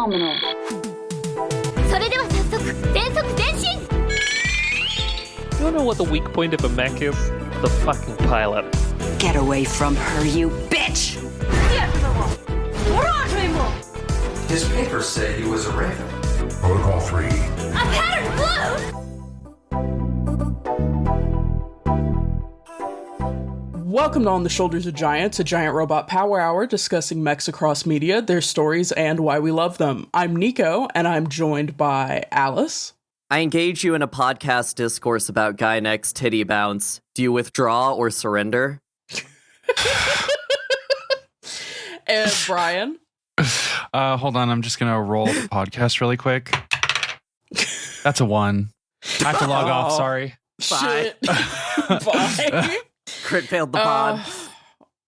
phenomenal. それでは早速全速前進 You wanna know what the weak point of a mech is? The fucking pilot. Get away from her, you bitch! His papers say he was a raven. Protocol 3. A pattern blue! Welcome to On the Shoulders of Giants, a giant robot power hour discussing mechs across media, their stories, and why we love them. I'm Niko, and I'm joined by Alice. I engage you in a podcast discourse about Guy Neck's titty bounce. Do you withdraw or surrender? And Brian. Hold on, I'm just gonna roll the podcast really quick. That's a 1. I have to log off, sorry. Shit. Bye. Crit failed the pod.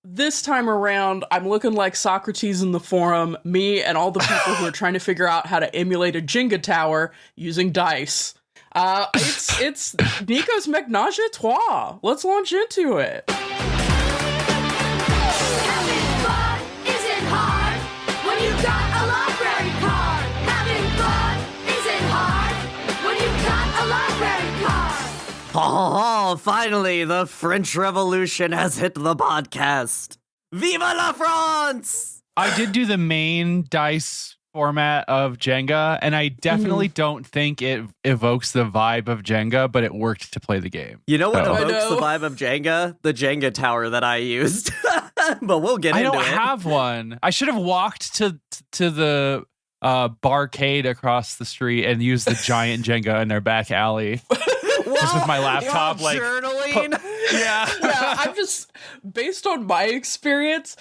This time around, I'm looking like Socrates in the forum, me and all the people who are trying to figure out how to emulate a Jenga tower using dice. It's Niko's Mechnáge-à-Trois. Let's launch into it. Having fun isn't hard when you've got a library card. Having fun isn't hard when you've got a library card. Oh, finally, the French Revolution has hit the podcast. Viva la France! I did do the main dice format of Jenga, and I definitely don't think it evokes the vibe of Jenga, but it worked to play the game. You know what So- evokes the vibe of Jenga? The Jenga tower that I used. But we'll get I into don't it. have one. I should have walked to the barcade across the street and used the giant Jenga in their back alley. Just with my laptop, While like journaling. Yeah, I'm just, based on my experience,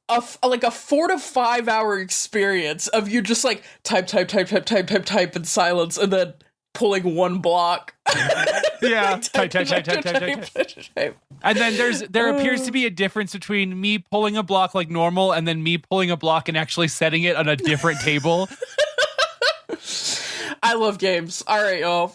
a 4 to 5 hour experience of you just like type in silence and then pulling one block. Yeah, type. And then there appears to be a difference between me pulling a block like normal and then me pulling a block and actually setting it on a different table. I love games. All right, y'all.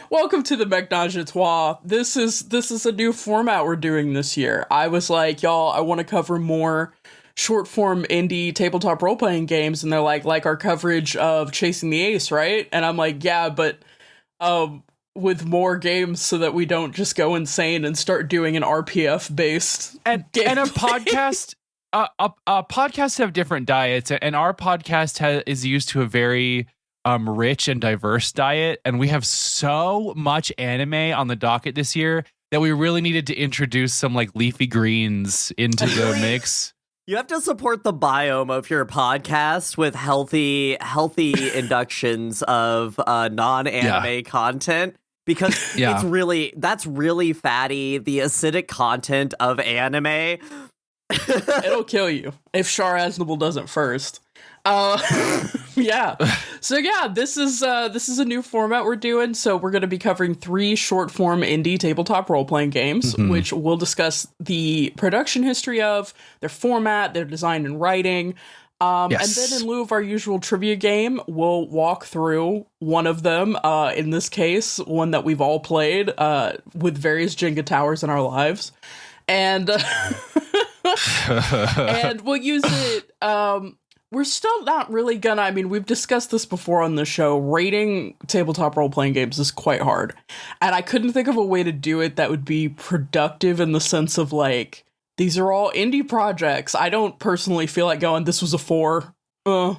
Welcome to the Mechnáge-à-Trois. This is a new format we're doing this year. I was like, y'all, I want to cover more short form indie tabletop role playing games, and they're like our coverage of Chasing the Ace, right? And I'm like, yeah, but with more games so that we don't just go insane and start doing an RPF based And a podcast. Podcasts have different diets, and our podcast is used to a very rich and diverse diet, and we have so much anime on the docket this year that we really needed to introduce some like leafy greens into the mix. You have to support the biome of your podcast with healthy inductions of non-anime content, because that's really fatty. The acidic content of anime. It'll kill you if Char Aznable doesn't first. Yeah. So yeah, this is a new format we're doing. So we're going to be covering 3 short form indie tabletop role playing games, which we'll discuss the production history of, their format, their design and writing. And then in lieu of our usual trivia game, we'll walk through one of them. In this case, one that we've all played with various Jenga towers in our lives. And and we'll use it. We're still not really gonna, I mean, we've discussed this before on the show. Rating tabletop role-playing games is quite hard. And I couldn't think of a way to do it that would be productive in the sense of, like, these are all indie projects. I don't personally feel like going, this was a 4,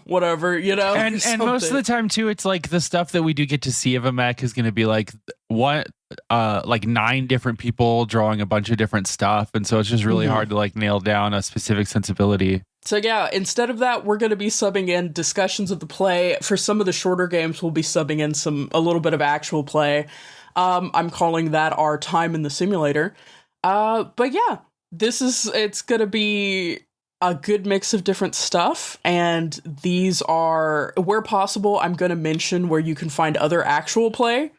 whatever, you know? And most of the time, too, it's like the stuff that we do get to see of a mech is going to be like, like 9 different people drawing a bunch of different stuff. And so it's just really hard to like nail down a specific sensibility. So yeah, instead of that, we're going to be subbing in discussions of the play. For some of the shorter games, we'll be subbing in a little bit of actual play. I'm calling that our time in the simulator. But yeah, it's going to be a good mix of different stuff. And these are, where possible, I'm going to mention where you can find other actual play.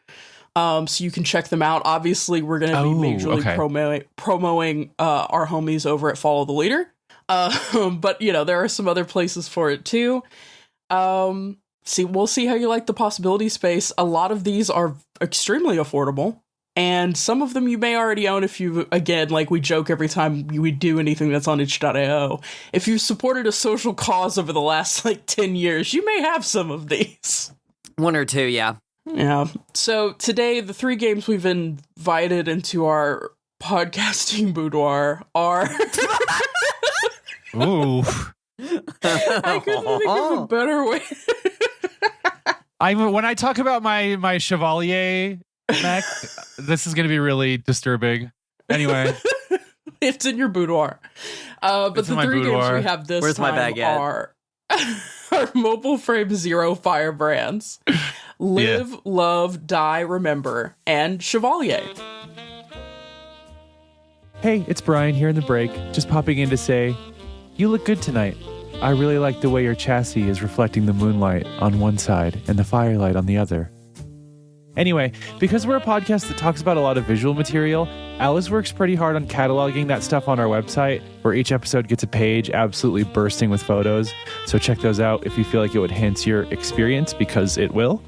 So you can check them out. Obviously, we're going to be majorly promoting our homies over at Follow the Leader. But, you know, there are some other places for it, too. We'll see how you like the possibility space. A lot of these are extremely affordable. And some of them you may already own if you, again, like we joke every time we do anything that's on itch.io. If you've supported a social cause over the last 10 years, you may have some of these. One or two, yeah. Yeah. So today, the 3 games we've invited into our podcasting boudoir are... Ooh. I couldn't think of a better way. When I talk about my Chevalier mech, this is going to be really disturbing. Anyway. It's in your boudoir. But the 3 games we have this Where's time are Mobile Frame Zero Firebrands, Live, Love, Die, Remember, and Chevalier. Hey, it's Brian here in the break, just popping in to say, you look good tonight. I really like the way your chassis is reflecting the moonlight on one side and the firelight on the other. Anyway, because we're a podcast that talks about a lot of visual material, Alice works pretty hard on cataloging that stuff on our website, where each episode gets a page absolutely bursting with photos. So check those out if you feel like it would enhance your experience, because it will.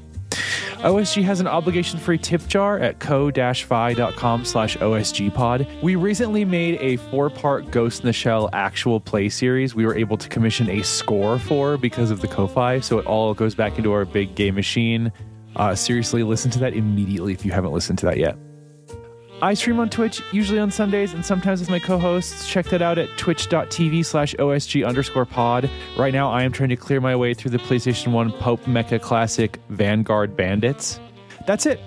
OSG has an obligation-free tip jar at ko-fi.com/osgpod. We recently made a 4-part Ghost in the Shell actual play series we were able to commission a score for because of the Ko-fi, so it all goes back into our big game machine. Seriously, listen to that immediately if you haven't listened to that yet. I stream on Twitch, usually on Sundays, and sometimes with my co-hosts. Check that out at twitch.tv/OSG_pod. Right now, I am trying to clear my way through the PlayStation 1 Pope Mecha Classic Vanguard Bandits. That's it.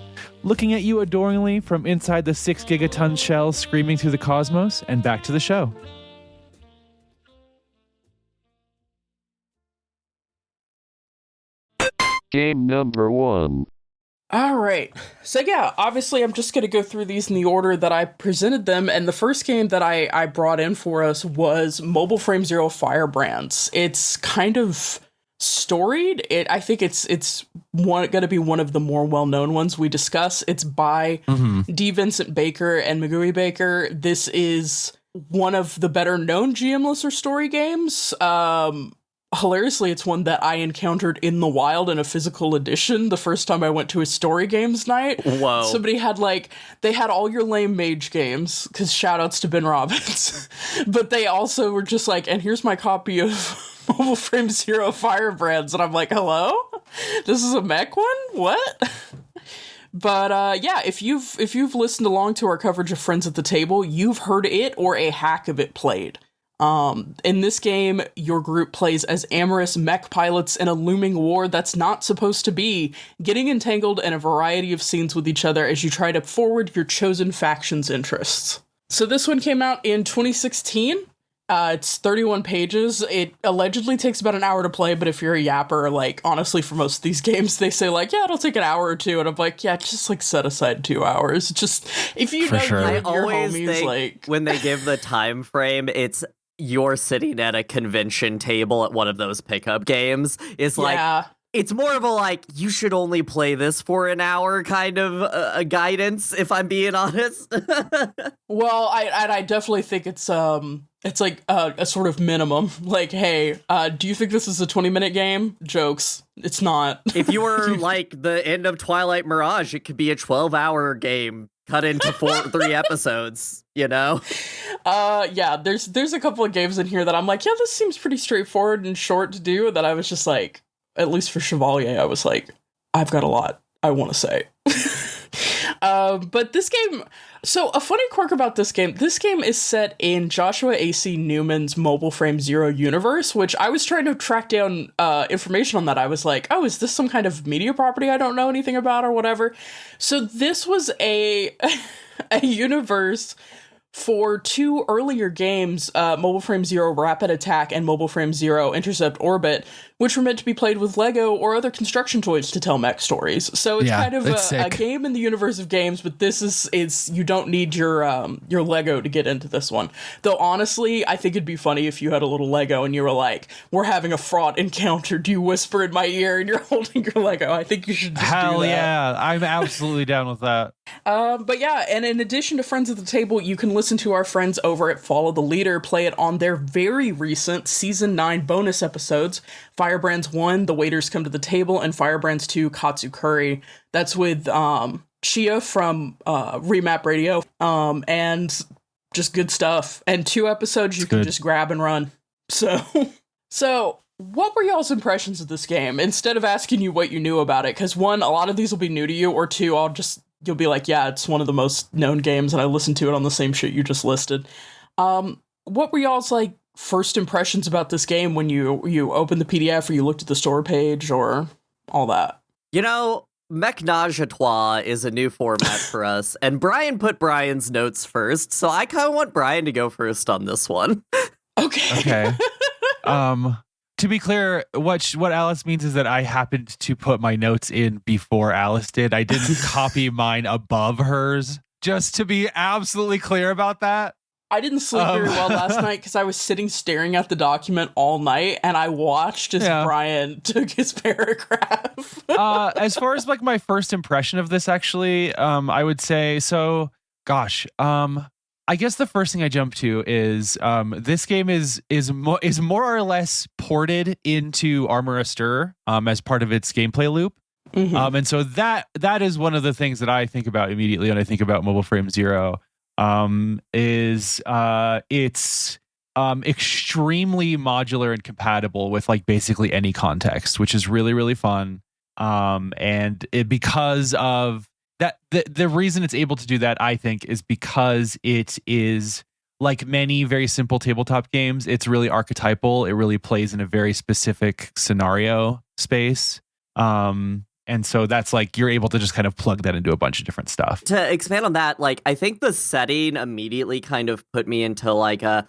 Looking at you adoringly from inside the 6 gigaton shell screaming through the cosmos, and back to the show. Game number 1. All right. So yeah, obviously I'm just going to go through these in the order that I presented them. And the first game that I brought in for us was Mobile Frame Zero Firebrands. It's kind of storied. I think it's going to be one of the more well-known ones we discuss. It's by D. Vincent Baker and Magui Baker. This is one of the better known GM-less or story games. Hilariously, it's one that I encountered in the wild in a physical edition the first time I went to a story games night. Whoa. Somebody had they had all your lame mage games, because shoutouts to Ben Robbins. But they also were just and here's my copy of Mobile Frame Zero Firebrands. And I'm like, hello? This is a mech one? What? But yeah, if you've listened along to our coverage of Friends at the Table, you've heard it or a hack of it played. In this game, your group plays as amorous mech pilots in a looming war that's not supposed to be, getting entangled in a variety of scenes with each other as you try to forward your chosen faction's interests. So this one came out in 2016. It's 31 pages. It allegedly takes about an hour to play, but if you're a yapper, honestly, for most of these games, they say yeah, it'll take an hour or two, and I'm yeah, just set aside 2 hours. Just, if you know sure. your I always homies, think when they give the time frame, it's you're sitting at a convention table at one of those pickup games. It's it's more of a you should only play this for an hour kind of a guidance, if I'm being honest. Well, I definitely think it's a sort of minimum. Hey, do you think this is a 20-minute game? Jokes. It's not. If you were the end of Twilight Mirage, it could be a 12-hour game cut into 3 episodes, you know? Yeah, there's a couple of games in here that I'm yeah, this seems pretty straightforward and short to do, that I was just at least for Chevalier, I was I've got a lot I want to say. But this game, so a funny quirk about this game is set in Joshua A.C. Newman's Mobile Frame Zero universe, which I was trying to track down information on that. I was oh, is this some kind of media property I don't know anything about or whatever? So this was a universe for 2 earlier games, Mobile Frame Zero Rapid Attack and Mobile Frame Zero Intercept Orbit, which were meant to be played with Lego or other construction toys to tell mech stories. So it's kind of a game in the universe of games, but this is you don't need your Lego to get into this one. Though honestly, I think it'd be funny if you had a little Lego and you were we're having a fraught encounter. Do you whisper in my ear and you're holding your Lego? I think you should just do that. Hell yeah, I'm absolutely down with that. But yeah, and in addition to Friends at the Table, you can listen to our friends over at Follow the Leader play it on their very recent Season 9 bonus episodes, Firebrands 1, The Waiters Come to the Table, and Firebrands 2, Katsu Curry. That's with Chia from Remap Radio, and just good stuff. And 2 episodes you can just grab and run. So what were y'all's impressions of this game? Instead of asking you what you knew about it, because 1, a lot of these will be new to you, or 2, you'll be like, yeah, it's one of the most known games, and I listened to it on the same shit you just listed. What were y'all's like first impressions about this game when you opened the PDF or you looked at the store page or all that? You know, Mechnáge-à-Trois is a new format for us, and Brian put Brian's notes first, so I kind of want Brian to go first on this one. Okay. To be clear, what Alice means is that I happened to put my notes in before Alice did. I didn't copy mine above hers, just to be absolutely clear about that. I didn't sleep very well last night because I was sitting staring at the document all night, and I watched as Brian took his paragraph. As far as like my first impression of this, actually, I would say so. Gosh, I guess the first thing I jump to is this game is more or less ported into Armor Astir as part of its gameplay loop. Mm-hmm. And so that is one of the things that I think about immediately when I think about Mobile Frame Zero. Is it's extremely modular and compatible with like basically any context, which is really, really fun. And because of that, the reason it's able to do that, I think, is because it is like many very simple tabletop games. It's really archetypal. It really plays in a very specific scenario space. And so that's like, you're able to just kind of plug that into a bunch of different stuff. To expand on that, like, I think the setting immediately kind of put me into like I'm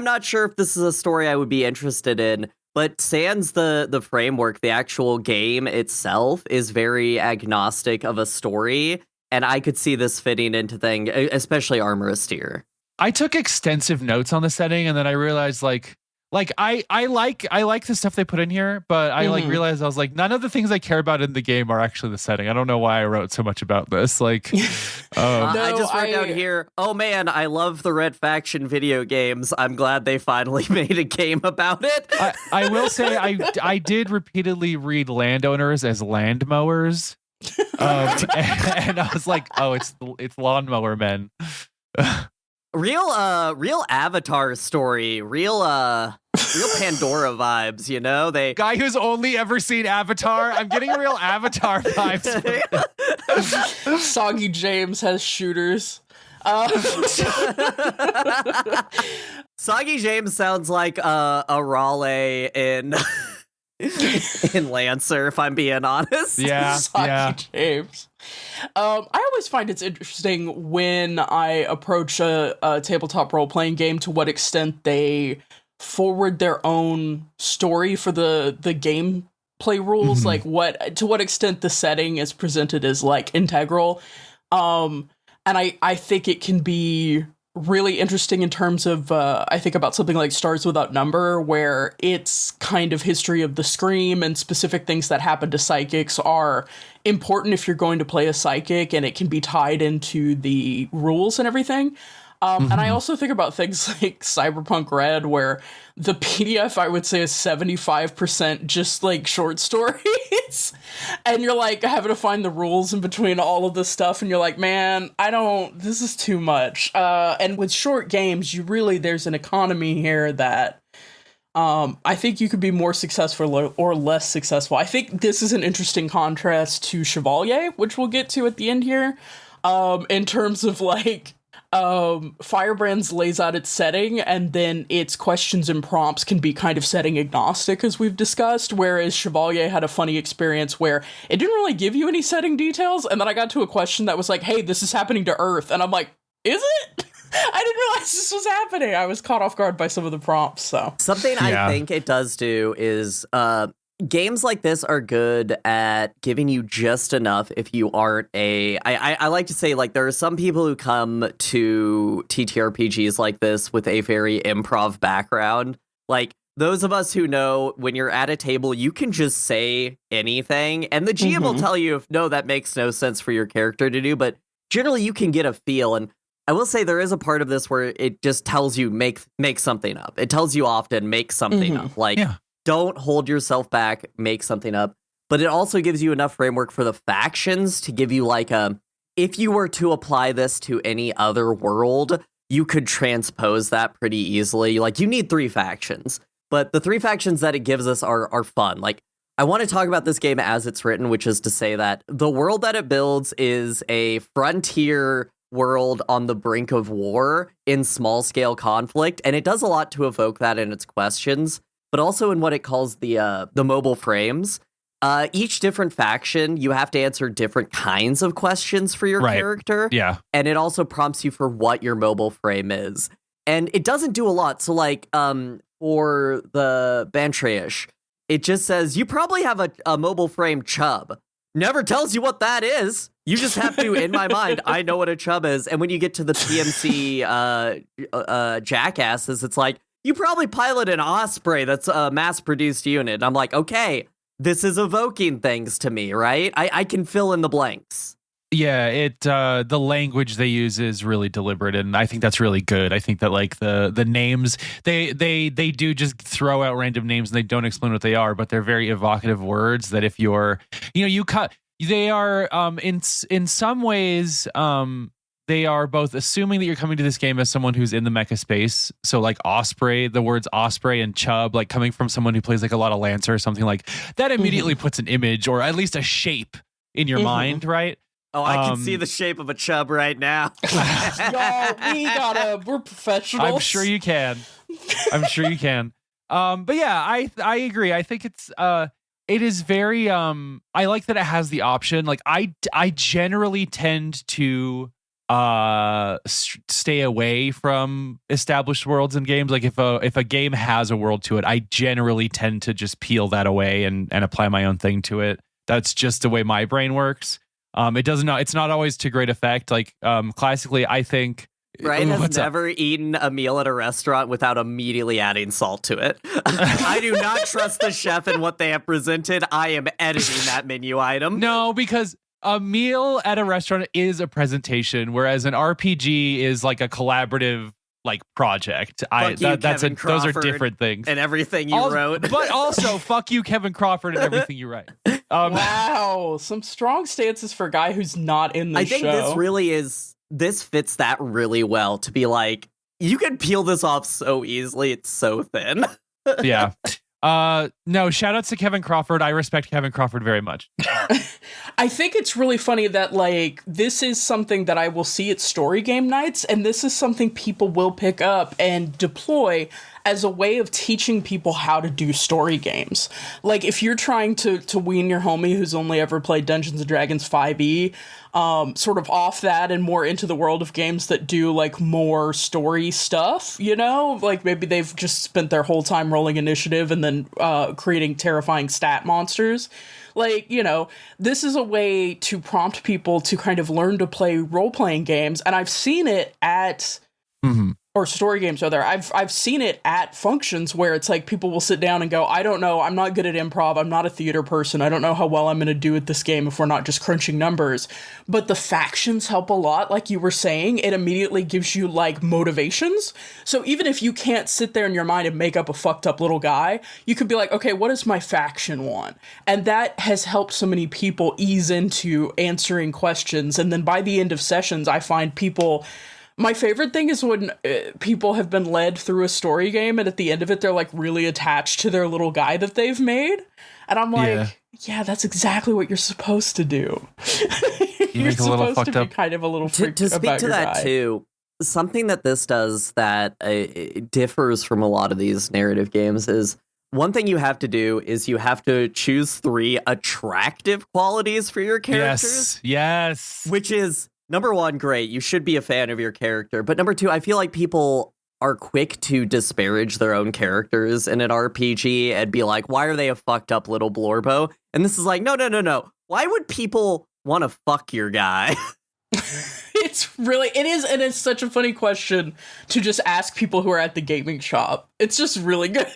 not sure if this is a story I would be interested in, but sans the framework, the actual game itself is very agnostic of a story. And I could see this fitting into thing, especially Armor Astir. I took extensive notes on the setting, and then I realized I like the stuff they put in here, but I realized I was like, none of the things I care about in the game are actually the setting. I don't know why I wrote so much about this. Like, I just wrote down here, oh man, I love the Red Faction video games. I'm glad they finally made a game about it. I will say I did repeatedly read landowners as land mowers, and I was like, oh, it's lawnmower men. Real Avatar story, real Pandora vibes, you know? Guy who's only ever seen Avatar. I'm getting real Avatar vibes. Soggy James has shooters. Soggy James sounds like a Raleigh in Lancer, if I'm being honest. Yeah, Soggy James. I always find it's interesting when I approach a tabletop role-playing game to what extent they forward their own story for the gameplay rules, like to what extent the setting is presented as like integral. And I think it can be really interesting in terms of, I think about something like Stars Without Number, where it's kind of history of the Scream and specific things that happen to psychics are important if you're going to play a psychic, and it can be tied into the rules and everything. And I also think about things like Cyberpunk Red, where the PDF, I would say, is 75% just like short stories. And you're like having to find the rules in between all of this stuff. And you're like, man, this is too much. And with short games, there's an economy here that I think you could be more successful or less successful. I think this is an interesting contrast to Chevalier, which we'll get to at the end here, in terms of like, Firebrands lays out its setting, and then its questions and prompts can be kind of setting agnostic, as we've discussed, whereas Chevalier had a funny experience where it didn't really give you any setting details, and then I got to a question that was like, hey, this is happening to Earth, and I'm like, is it? I didn't realize this was happening. I was caught off guard by some of the prompts, so. Something I think it does do is, games like this are good at giving you just enough if you aren't I like to say, like, there are some people who come to TTRPGs like this with a very improv background. Like, those of us who know when you're at a table, you can just say anything, and the GM will tell you if, no, that makes no sense for your character to do, but generally you can get a feel. And I will say there is a part of this where it just tells you make something up. It tells you often make something up. Like, don't hold yourself back, make something up. but it also gives you enough framework for the factions to give you like if you were to apply this to any other world, you could transpose that pretty easily. Like, you need 3 factions, but the 3 factions that it gives us are fun. Like, I want to talk about this game as it's written, which is to say that the world that it builds is a frontier world on the brink of war in small-scale conflict, and it does a lot to evoke that in its questions, but also in what it calls the mobile frames. Each different faction, you have to answer different kinds of questions for your character. Yeah. And it also prompts you for what your mobile frame is. And it doesn't do a lot. So, like, for the Bantreish, it just says, you probably have a mobile frame chub. Never tells you what that is. You just have to, in my mind, I know what a chub is. And when you get to the PMC jackasses, it's like, you probably pilot an Osprey that's a mass-produced unit. And I'm like, okay, this is evoking things to me, right? I can fill in the blanks. Yeah, the language they use is really deliberate, and I think that's really good. I think that like the names they do just throw out random names and they don't explain what they are, but they're very evocative words that if you're they are in some ways they are both assuming that you're coming to this game as someone who's in the mecha space. So like Osprey, the words Osprey and Chub, like coming from someone who plays like a lot of Lancer or something like that immediately puts an image or at least a shape in your mind, right? Oh, I can see the shape of a chub right now. Yo, we're professionals. I'm sure you can. But yeah, I agree. I think it is very I like that it has the option. Like I generally tend to stay away from established worlds in games. Like if a game has a world to it, I generally tend to just peel that away and apply my own thing to it. That's just the way my brain works. It's not always to great effect. Like classically, I think Ryan has never eaten a meal at a restaurant without immediately adding salt to it. I do not trust the chef in what they have presented. I am editing that menu item. No, because a meal at a restaurant is a presentation, whereas an RPG is like a collaborative like project. Those are different things. And everything you wrote. But also, fuck you, Kevin Crawford, and everything you write. Wow, some strong stances for a guy who's not in the show. I think this fits that really well to be like, you can peel this off so easily. It's so thin. Yeah. No, shout outs to Kevin Crawford. I respect Kevin Crawford very much. I think it's really funny that like this is something that I will see at story game nights, and this is something people will pick up and deploy as a way of teaching people how to do story games. Like if you're trying to wean your homie who's only ever played Dungeons & Dragons 5e sort of off that and more into the world of games that do like more story stuff, you know, like maybe they've just spent their whole time rolling initiative and then creating terrifying stat monsters. Like, you know, this is a way to prompt people to kind of learn to play role-playing games, and I've seen it at or story games are there. I've seen it at functions where it's like people will sit down and go, I don't know, I'm not good at improv, I'm not a theater person, I don't know how well I'm going to do at this game if we're not just crunching numbers. But the factions help a lot, like you were saying. It immediately gives you like motivations. So even if you can't sit there in your mind and make up a fucked up little guy, you could be like, okay, what does my faction want? And that has helped so many people ease into answering questions. And then by the end of sessions, I find people... My favorite thing is when people have been led through a story game and at the end of it, they're like really attached to their little guy that they've made. And I'm like, yeah that's exactly what you're supposed to do. You're supposed to be kind of a little freaked to speak about to your that guy. too. Something that this does that differs from a lot of these narrative games is one thing you have to do is you have to choose 3 attractive qualities for your characters. Yes. Which is... Number 1, great. You should be a fan of your character. But number 2, I feel like people are quick to disparage their own characters in an RPG and be like, why are they a fucked up little blorbo? And this is like, no. Why would people want to fuck your guy? It is, and it's such a funny question to just ask people who are at the gaming shop. It's just really good.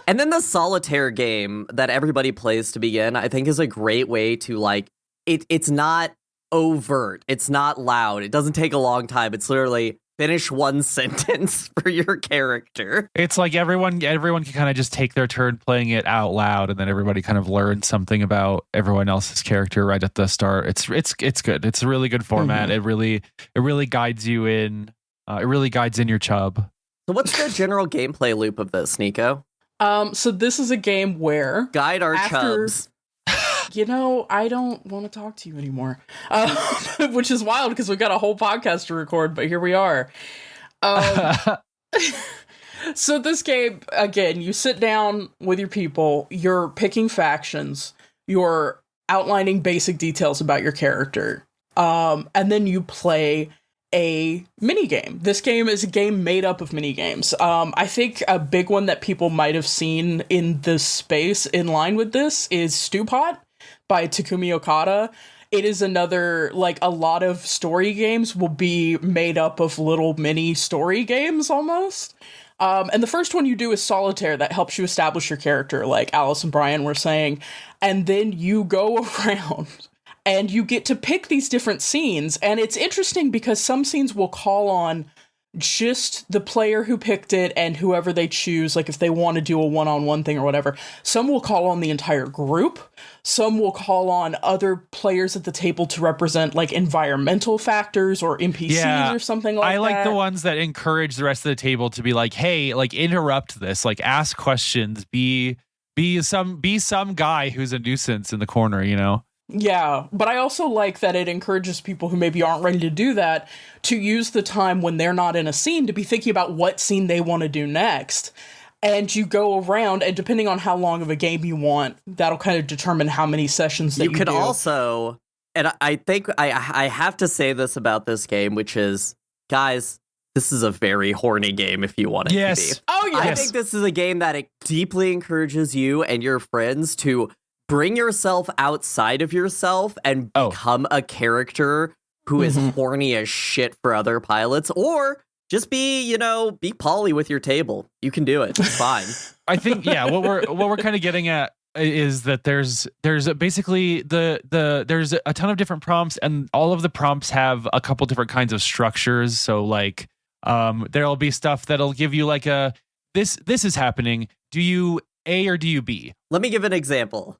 And then the solitaire game that everybody plays to begin, I think is a great way to like, it's not overt. It's not loud. It doesn't take a long time. It's literally, finish one sentence for your character. It's like everyone can kind of just take their turn playing it out loud, and then everybody kind of learns something about everyone else's character right at the start. It's good. It's a really good format. It really guides you in. It really guides in your chub. So what's the general gameplay loop of this, Niko? So this is a game where guide our chubs. I don't want to talk to you anymore, which is wild because we've got a whole podcast to record, but here we are. So this game, again, you sit down with your people, you're picking factions, you're outlining basic details about your character, and then you play a mini game. This game is a game made up of mini games. I think a big one that people might have seen in this space in line with this is Stew Pot by Takumi Okada. It is another, like, a lot of story games will be made up of little mini story games almost. And the first one you do is solitaire that helps you establish your character, like Alice and Brian were saying. And then you go around and you get to pick these different scenes. And it's interesting because some scenes will call on just the player who picked it and whoever they choose, like if they want to do a one-on-one thing or whatever. Some will call on the entire group. Some will call on other players at the table to represent like environmental factors or NPCs or something like that. I like the ones that encourage the rest of the table to be like, hey, like interrupt this, like ask questions, be some guy who's a nuisance in the corner, you know? Yeah, but I also like that it encourages people who maybe aren't ready to do that to use the time when they're not in a scene to be thinking about what scene they want to do next. And you go around, and depending on how long of a game you want, that'll kind of determine how many sessions that you could do. Also, and I think I have to say this about this game, which is, guys, this is a very horny game if you want it to be. Oh, yes. I think this is a game that it deeply encourages you and your friends to bring yourself outside of yourself and become a character who is horny as shit for other pilots, or just be poly with your table. You can do it. It's fine. I think, what we're kind of getting at is that there's basically there's a ton of different prompts, and all of the prompts have a couple different kinds of structures. So like, there'll be stuff that'll give you like this is happening. Do you A or do you B? Let me give an example.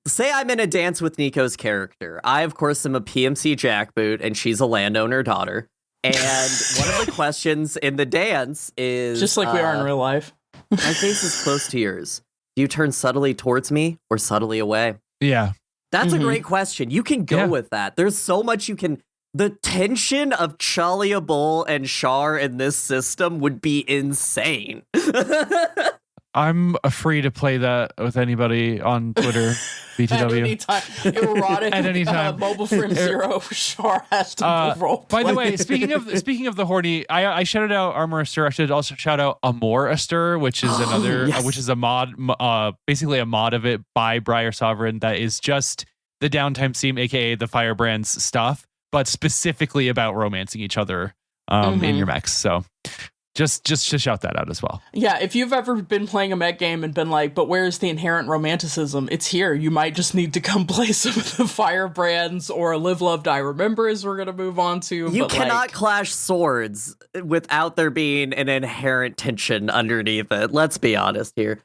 Say I'm in a dance with Niko's character. I, of course, am a PMC jackboot, and she's a landowner daughter. And one of the questions in the dance is... Just like we are in real life. My face is close to yours. Do you turn subtly towards me or subtly away? Yeah. That's a great question. You can go with that. There's so much you can... The tension of Chalia Bull and Char in this system would be insane. I'm free to play that with anybody on Twitter, BTW. At any time. Erotic. At any time. Mobile Frame Zero Char has to roll. By the way, speaking of the horny, I shouted out Armor Astur. I should also shout out Amor Astur, which is another, which is a mod, basically a mod of it by Briar Sovereign that is just the downtime theme, aka the Firebrands stuff, but specifically about romancing each other in your mechs. So. Just to shout that out as well. Yeah, if you've ever been playing a mech game and been like, but where's the inherent romanticism? It's here. You might just need to come play some of the Firebrands or Live, Love, Die, Remember, as we're going to move on to. You cannot clash swords without there being an inherent tension underneath it. Let's be honest here.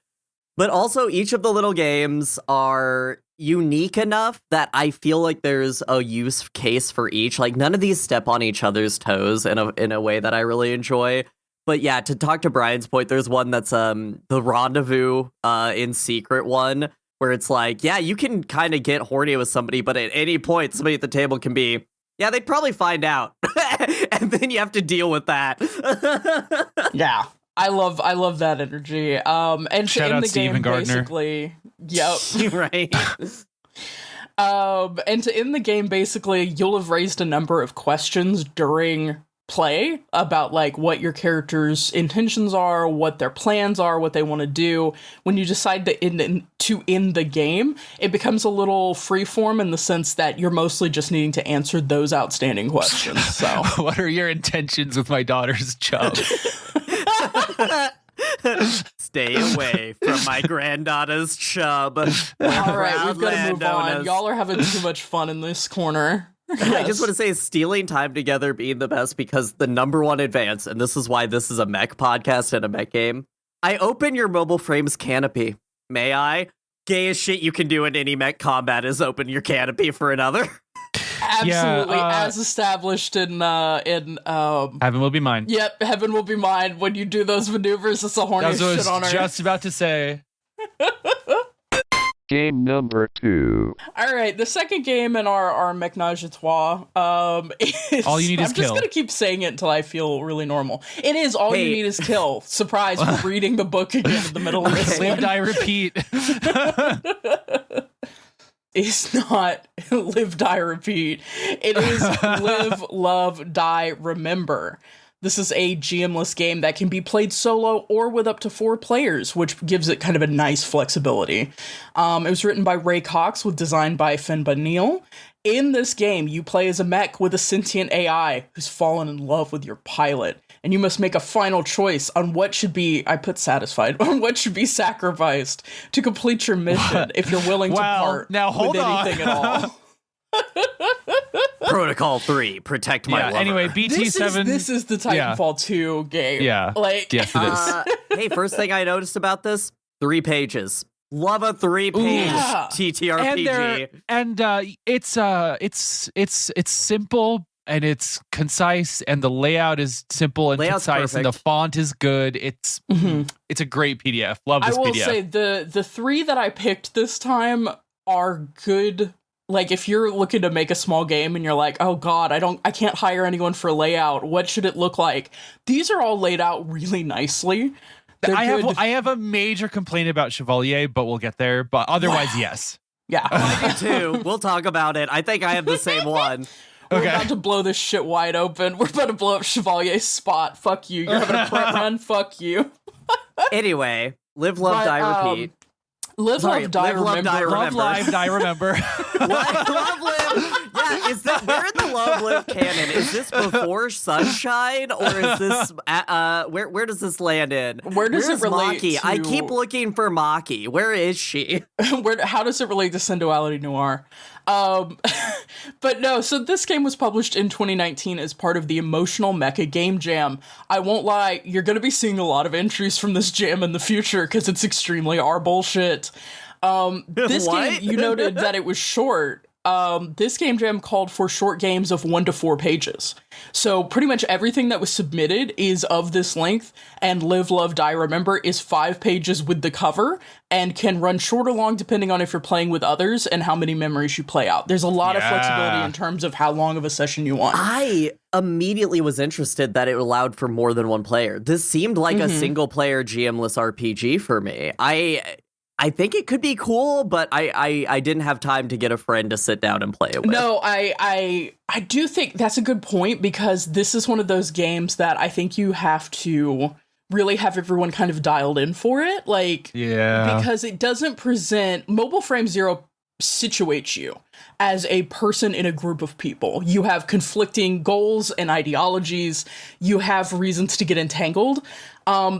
But also, each of the little games are unique enough that I feel like there's a use case for each. Like, none of these step on each other's toes in a way that I really enjoy. But yeah, to talk to Brian's point, there's one that's the rendezvous in secret one, where it's like, yeah, you can kind of get horny with somebody, but at any point, somebody at the table can be, yeah, they'd probably find out. And then you have to deal with that. Yeah. I love that energy. And shout to end out the Steven game, Gardner. basically, yep. Right. And to end the game, basically, you'll have raised a number of questions during play about like what your character's intentions are, what their plans are, what they want to do. When you decide to end the game, it becomes a little freeform in the sense that you're mostly just needing to answer those outstanding questions. So, what are your intentions with my daughter's chub? Stay away from my granddaughter's chub. All right, we've got to move on. Y'all are having too much fun in this corner. I just want to say stealing time together being the best because the number one advance, and this is why this is a mech podcast and a mech game. I open your mobile frame's canopy. May I? Gayest shit you can do in any mech combat is open your canopy for another. Absolutely, as established in Heaven Will Be Mine. Yep, Heaven Will Be Mine. When you do those maneuvers, it's the horniest shit on earth. Just about to say. Game number 2. All right, the second game in our Mechnáge-à-Trois is... All you need is I'm kill. just going to keep saying it until I feel really normal. It is All You Need Is Kill. Surprise, we're reading the book again in the middle of this Live, one. die, repeat. It's not Live, Die, Repeat. It is Live, Love, Die, Remember. This is a GM-less game that can be played solo or with up to 4 players, which gives it kind of a nice flexibility. It was written by Ray Cox with design by Finba Neal. In this game, you play as a mech with a sentient AI who's fallen in love with your pilot, and you must make a final choice on what should be, I put satisfied, on what should be sacrificed to complete your mission if you're willing to part now hold with on. anything at all. Protocol 3, protect my lover. Anyway, BT7. This is the Titanfall 2 game. Yeah. Like, Yes, it is. Hey, first thing I noticed about this, 3 pages. Love a 3-page yeah. TTRPG. It's simple and it's concise and the layout is simple and Layout's concise and the perfect. font is good. It's a great PDF. Love I this will PDF. say the 3 that I picked this time are good. Like, if you're looking to make a small game and you're like, oh god, I can't hire anyone for layout, what should it look like? These are all laid out really nicely. I have a major complaint about Chevalier, but we'll get there. But otherwise, yes. Yeah. Me too. We'll talk about it. I think I have the same one. We're Okay. about to blow this shit wide open. We're about to blow up Chevalier's spot. Fuck you. You're having a print run? Fuck you. Anyway, live, love, But, die, repeat. Live, Sorry, love, die, live, love, remember. die, Love, remember. live, die, remember. What? Love Live. Yeah, is that where in the Love Live canon? Is this before Sunshine or is this where does this land in? Where does Where's it relate Maki? I to- keep looking for Maki. Where is she? How does it relate to Sensuality Noir? But no, so this game was published in 2019 as part of the Emotional Mecha Game Jam. I won't lie, you're going to be seeing a lot of entries from this jam in the future because it's extremely our bullshit. This What? game, you noted that it was short. This game jam called for short games of 1 to 4 pages. So pretty much everything that was submitted is of this length, and Live, Love, Die, Remember is 5 pages with the cover, and can run short or long depending on if you're playing with others and how many memories you play out. There's a lot of flexibility in terms of how long of a session you want. I immediately was interested that it allowed for more than one player. This seemed like a single player GM-less RPG for me. I think it could be cool, but I didn't have time to get a friend to sit down and play it with. No, I do think that's a good point because this is one of those games that I think you have to really have everyone kind of dialed in for it. Like, Yeah. because it doesn't present Mobile Frame Zero situates you as a person in a group of people. You have conflicting goals and ideologies. You have reasons to get entangled.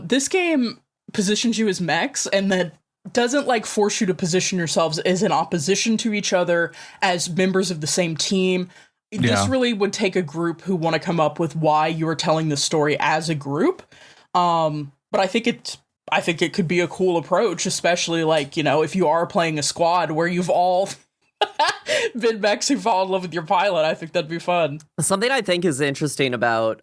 This game positions you as mechs and then doesn't like force you to position yourselves as in opposition to each other, as members of the same team. This Yeah. really would take a group who want to come up with why you are telling the story as a group. But I think it could be a cool approach, especially like, you know, if you are playing a squad where you've all been mechs who fall in love with your pilot. I think that'd be fun. Something I think is interesting about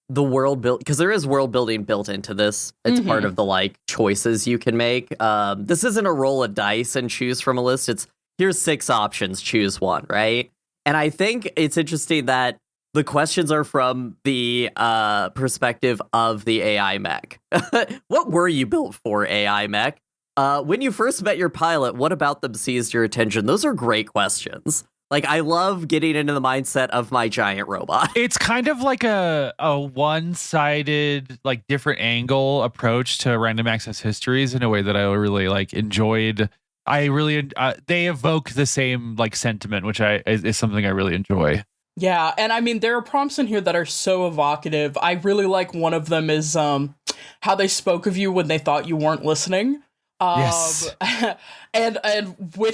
the world build, because there is world building built into this. It's part of the like choices you can make. This isn't a roll of dice and choose from a list. It's here's 6 options, choose one, right? And I think it's interesting that the questions are from the perspective of the AI mech. What were you built for, AI mech? When you first met your pilot, what about them seized your attention? Those are great questions. Like, I love getting into the mindset of my giant robot. It's kind of like a one-sided, like different angle approach to random access histories in a way that I really like enjoyed. They evoke the same like sentiment, which is something I really enjoy. Yeah, and I mean, there are prompts in here that are so evocative. I really like one of them is how they spoke of you when they thought you weren't listening. Yes. And when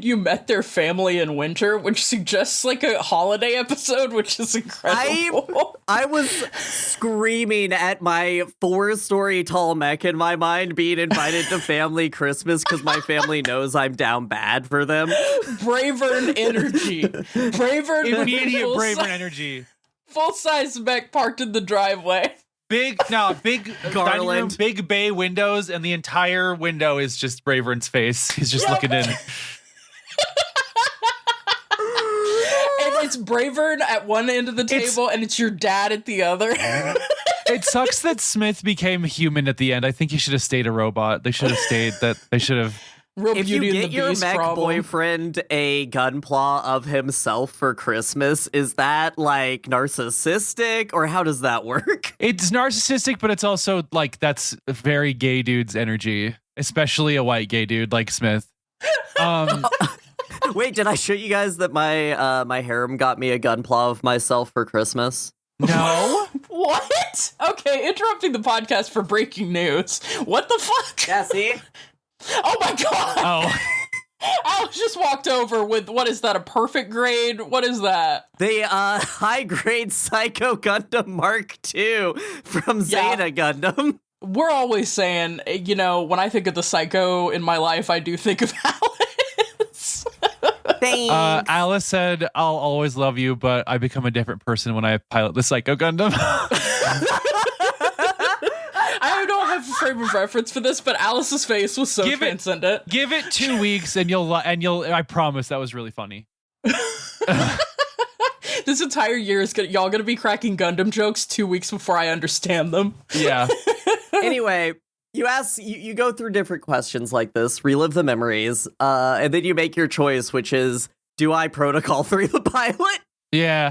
you met their family in winter, which suggests like a holiday episode, which is incredible. I was screaming at my 4-story tall mech in my mind being invited to family Christmas because my family knows I'm down bad for them. Bravern energy. Bravern Immediate Bravern energy. Full-size mech parked in the driveway. Big dining room, big bay windows, and the entire window is just Bravern's face. He's just looking in. And it's Bravern at one end of the table, and it's your dad at the other. It sucks that Smith became human at the end. I think he should have stayed a robot. They should have stayed that. They should have. Real If you Beauty and get the your Beast mech problem. boyfriend a gunpla of himself for Christmas, is that like narcissistic or how does that work? It's narcissistic, but it's also like that's very gay dude's energy, especially a white gay dude like Smith. Wait, did I show you guys that my harem got me a gunpla of myself for Christmas? No. What? Okay, interrupting the podcast for breaking news. What the fuck? Yeah, see? Oh my god! Oh. Alex just walked over with, what is that, a perfect grade? What is that? The high-grade Psycho Gundam Mark II from Zeta Gundam. We're always saying, you know, when I think of the Psycho in my life, I do think of Alice. Thanks. Alice said, "I'll always love you, but I become a different person when I pilot the Psycho Gundam." I don't have a frame of reference for this, but Alice's face was so transcendent. Give it 2 weeks, and you'll. I promise that was really funny. This entire year is y'all gonna be cracking Gundam jokes 2 weeks before I understand them. Yeah. Anyway, you go through different questions like this, relive the memories, and then you make your choice, which is, do I Protocol 3 the pilot? Yeah,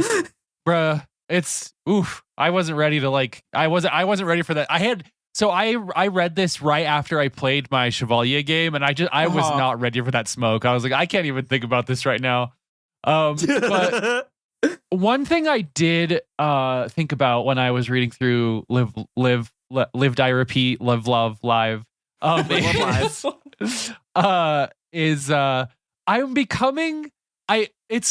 bruh. It's oof. I wasn't ready to I wasn't ready for that. I read this right after I played my Chevalier game, and I was not ready for that smoke. I was like, I can't even think about this right now. But one thing I did think about when I was reading through Live, Die, Repeat, Live, Love, Live, is I'm becoming.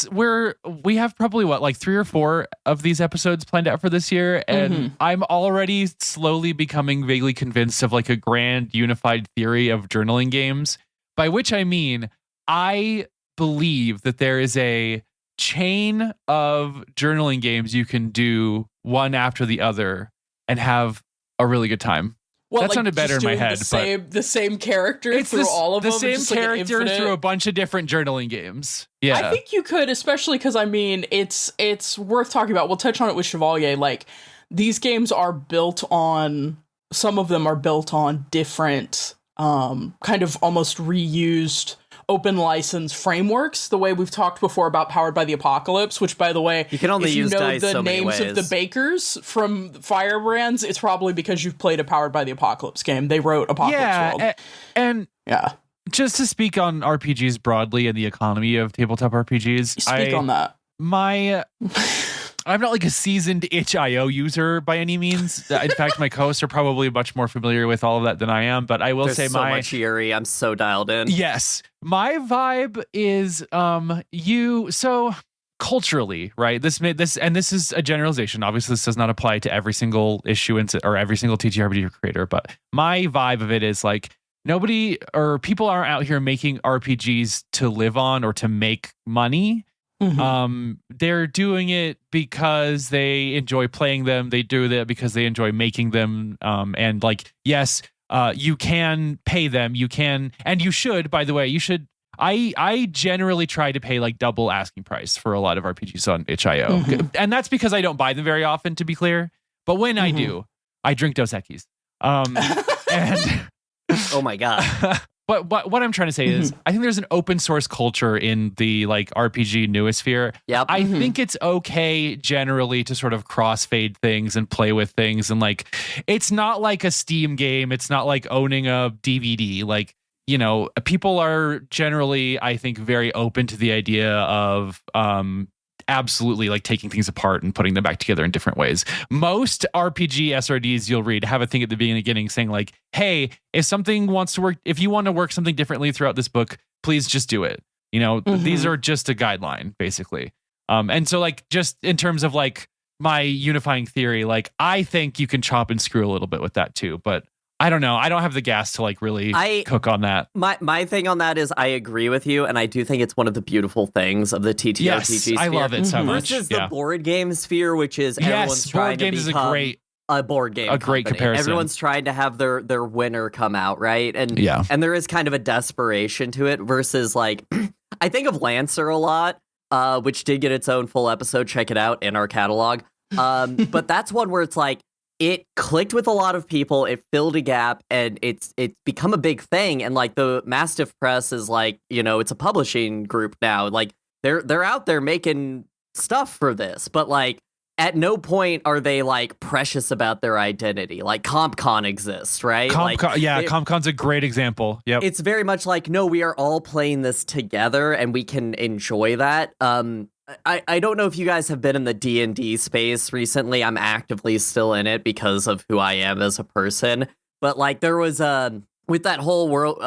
We have probably like 3 or 4 of these episodes planned out for this year, and I'm already slowly becoming vaguely convinced of like a grand unified theory of journaling games, by which I mean I believe that there is a chain of journaling games you can do one after the other and have a really good time. Well, that like, sounded better in my head. The same character through all of them. The same character through a bunch of different journaling games. Yeah, I think you could, especially because I mean, it's worth talking about. We'll touch on it with Chevalier. Like, these games are built on. Some of them are built on different, kind of almost reused open license frameworks, the way we've talked before about Powered by the Apocalypse, which, by the way, you can only use dice the so many names ways. of the bakers from Firebrands, it's probably because you've played a Powered by the Apocalypse game. They wrote Apocalypse World. And yeah. Just to speak on RPGs broadly and the economy of tabletop RPGs, speak on that. I'm not like a seasoned itch.io user by any means. In fact, my co-hosts are probably much more familiar with all of that than I am. But I will say so much Yuri. I'm so dialed in. Yes, my vibe is so culturally, right? This is a generalization. Obviously, this does not apply to every single issue or every single TTRPG creator. But my vibe of it is like nobody or people aren't out here making RPGs to live on or to make money. They're doing it because they enjoy playing them. They do that because they enjoy making them. And like, yes, you can pay them. You can, and you should, by the way, you should. I generally try to pay like double asking price for a lot of RPGs on itch.io. And that's because I don't buy them very often, to be clear. But when I do, I drink Dos Equis. And oh my God. But what I'm trying to say is, I think there's an open source culture in the like RPG noosphere. Yep. I think it's okay generally to sort of crossfade things and play with things, and like it's not like a Steam game. It's not like owning a DVD. Like, you know, people are generally, I think, very open to the idea of absolutely like taking things apart and putting them back together in different ways. Most RPG SRDs you'll read have a thing at the beginning saying like, hey, if you want to work something differently throughout this book, please just do it. These are just a guideline, basically. And so like, just in terms of like my unifying theory, like I think you can chop and screw a little bit with that too, but I don't know. I don't have the gas to like really cook on that. My thing on that is I agree with you, and I do think it's one of the beautiful things of the TTRPG sphere. I love it so much. Versus the board game sphere, which is everyone's trying to become a board game a great company. comparison. Everyone's trying to have their winner come out, right? And there is kind of a desperation to it versus like I think of Lancer a lot, which did get its own full episode. Check it out in our catalog. But that's one where it's like, it clicked with a lot of people, it filled a gap, and it's become a big thing. And like the Mastiff Press is like, it's a publishing group now. Like they're out there making stuff for this, but like at no point are they like precious about their identity. Like CompCon exists, right? CompCon's a great example. Yep. It's very much like, no, we are all playing this together and we can enjoy that. I don't know if you guys have been in the D&D space recently. I'm actively still in it because of who I am as a person. But like there was with that whole world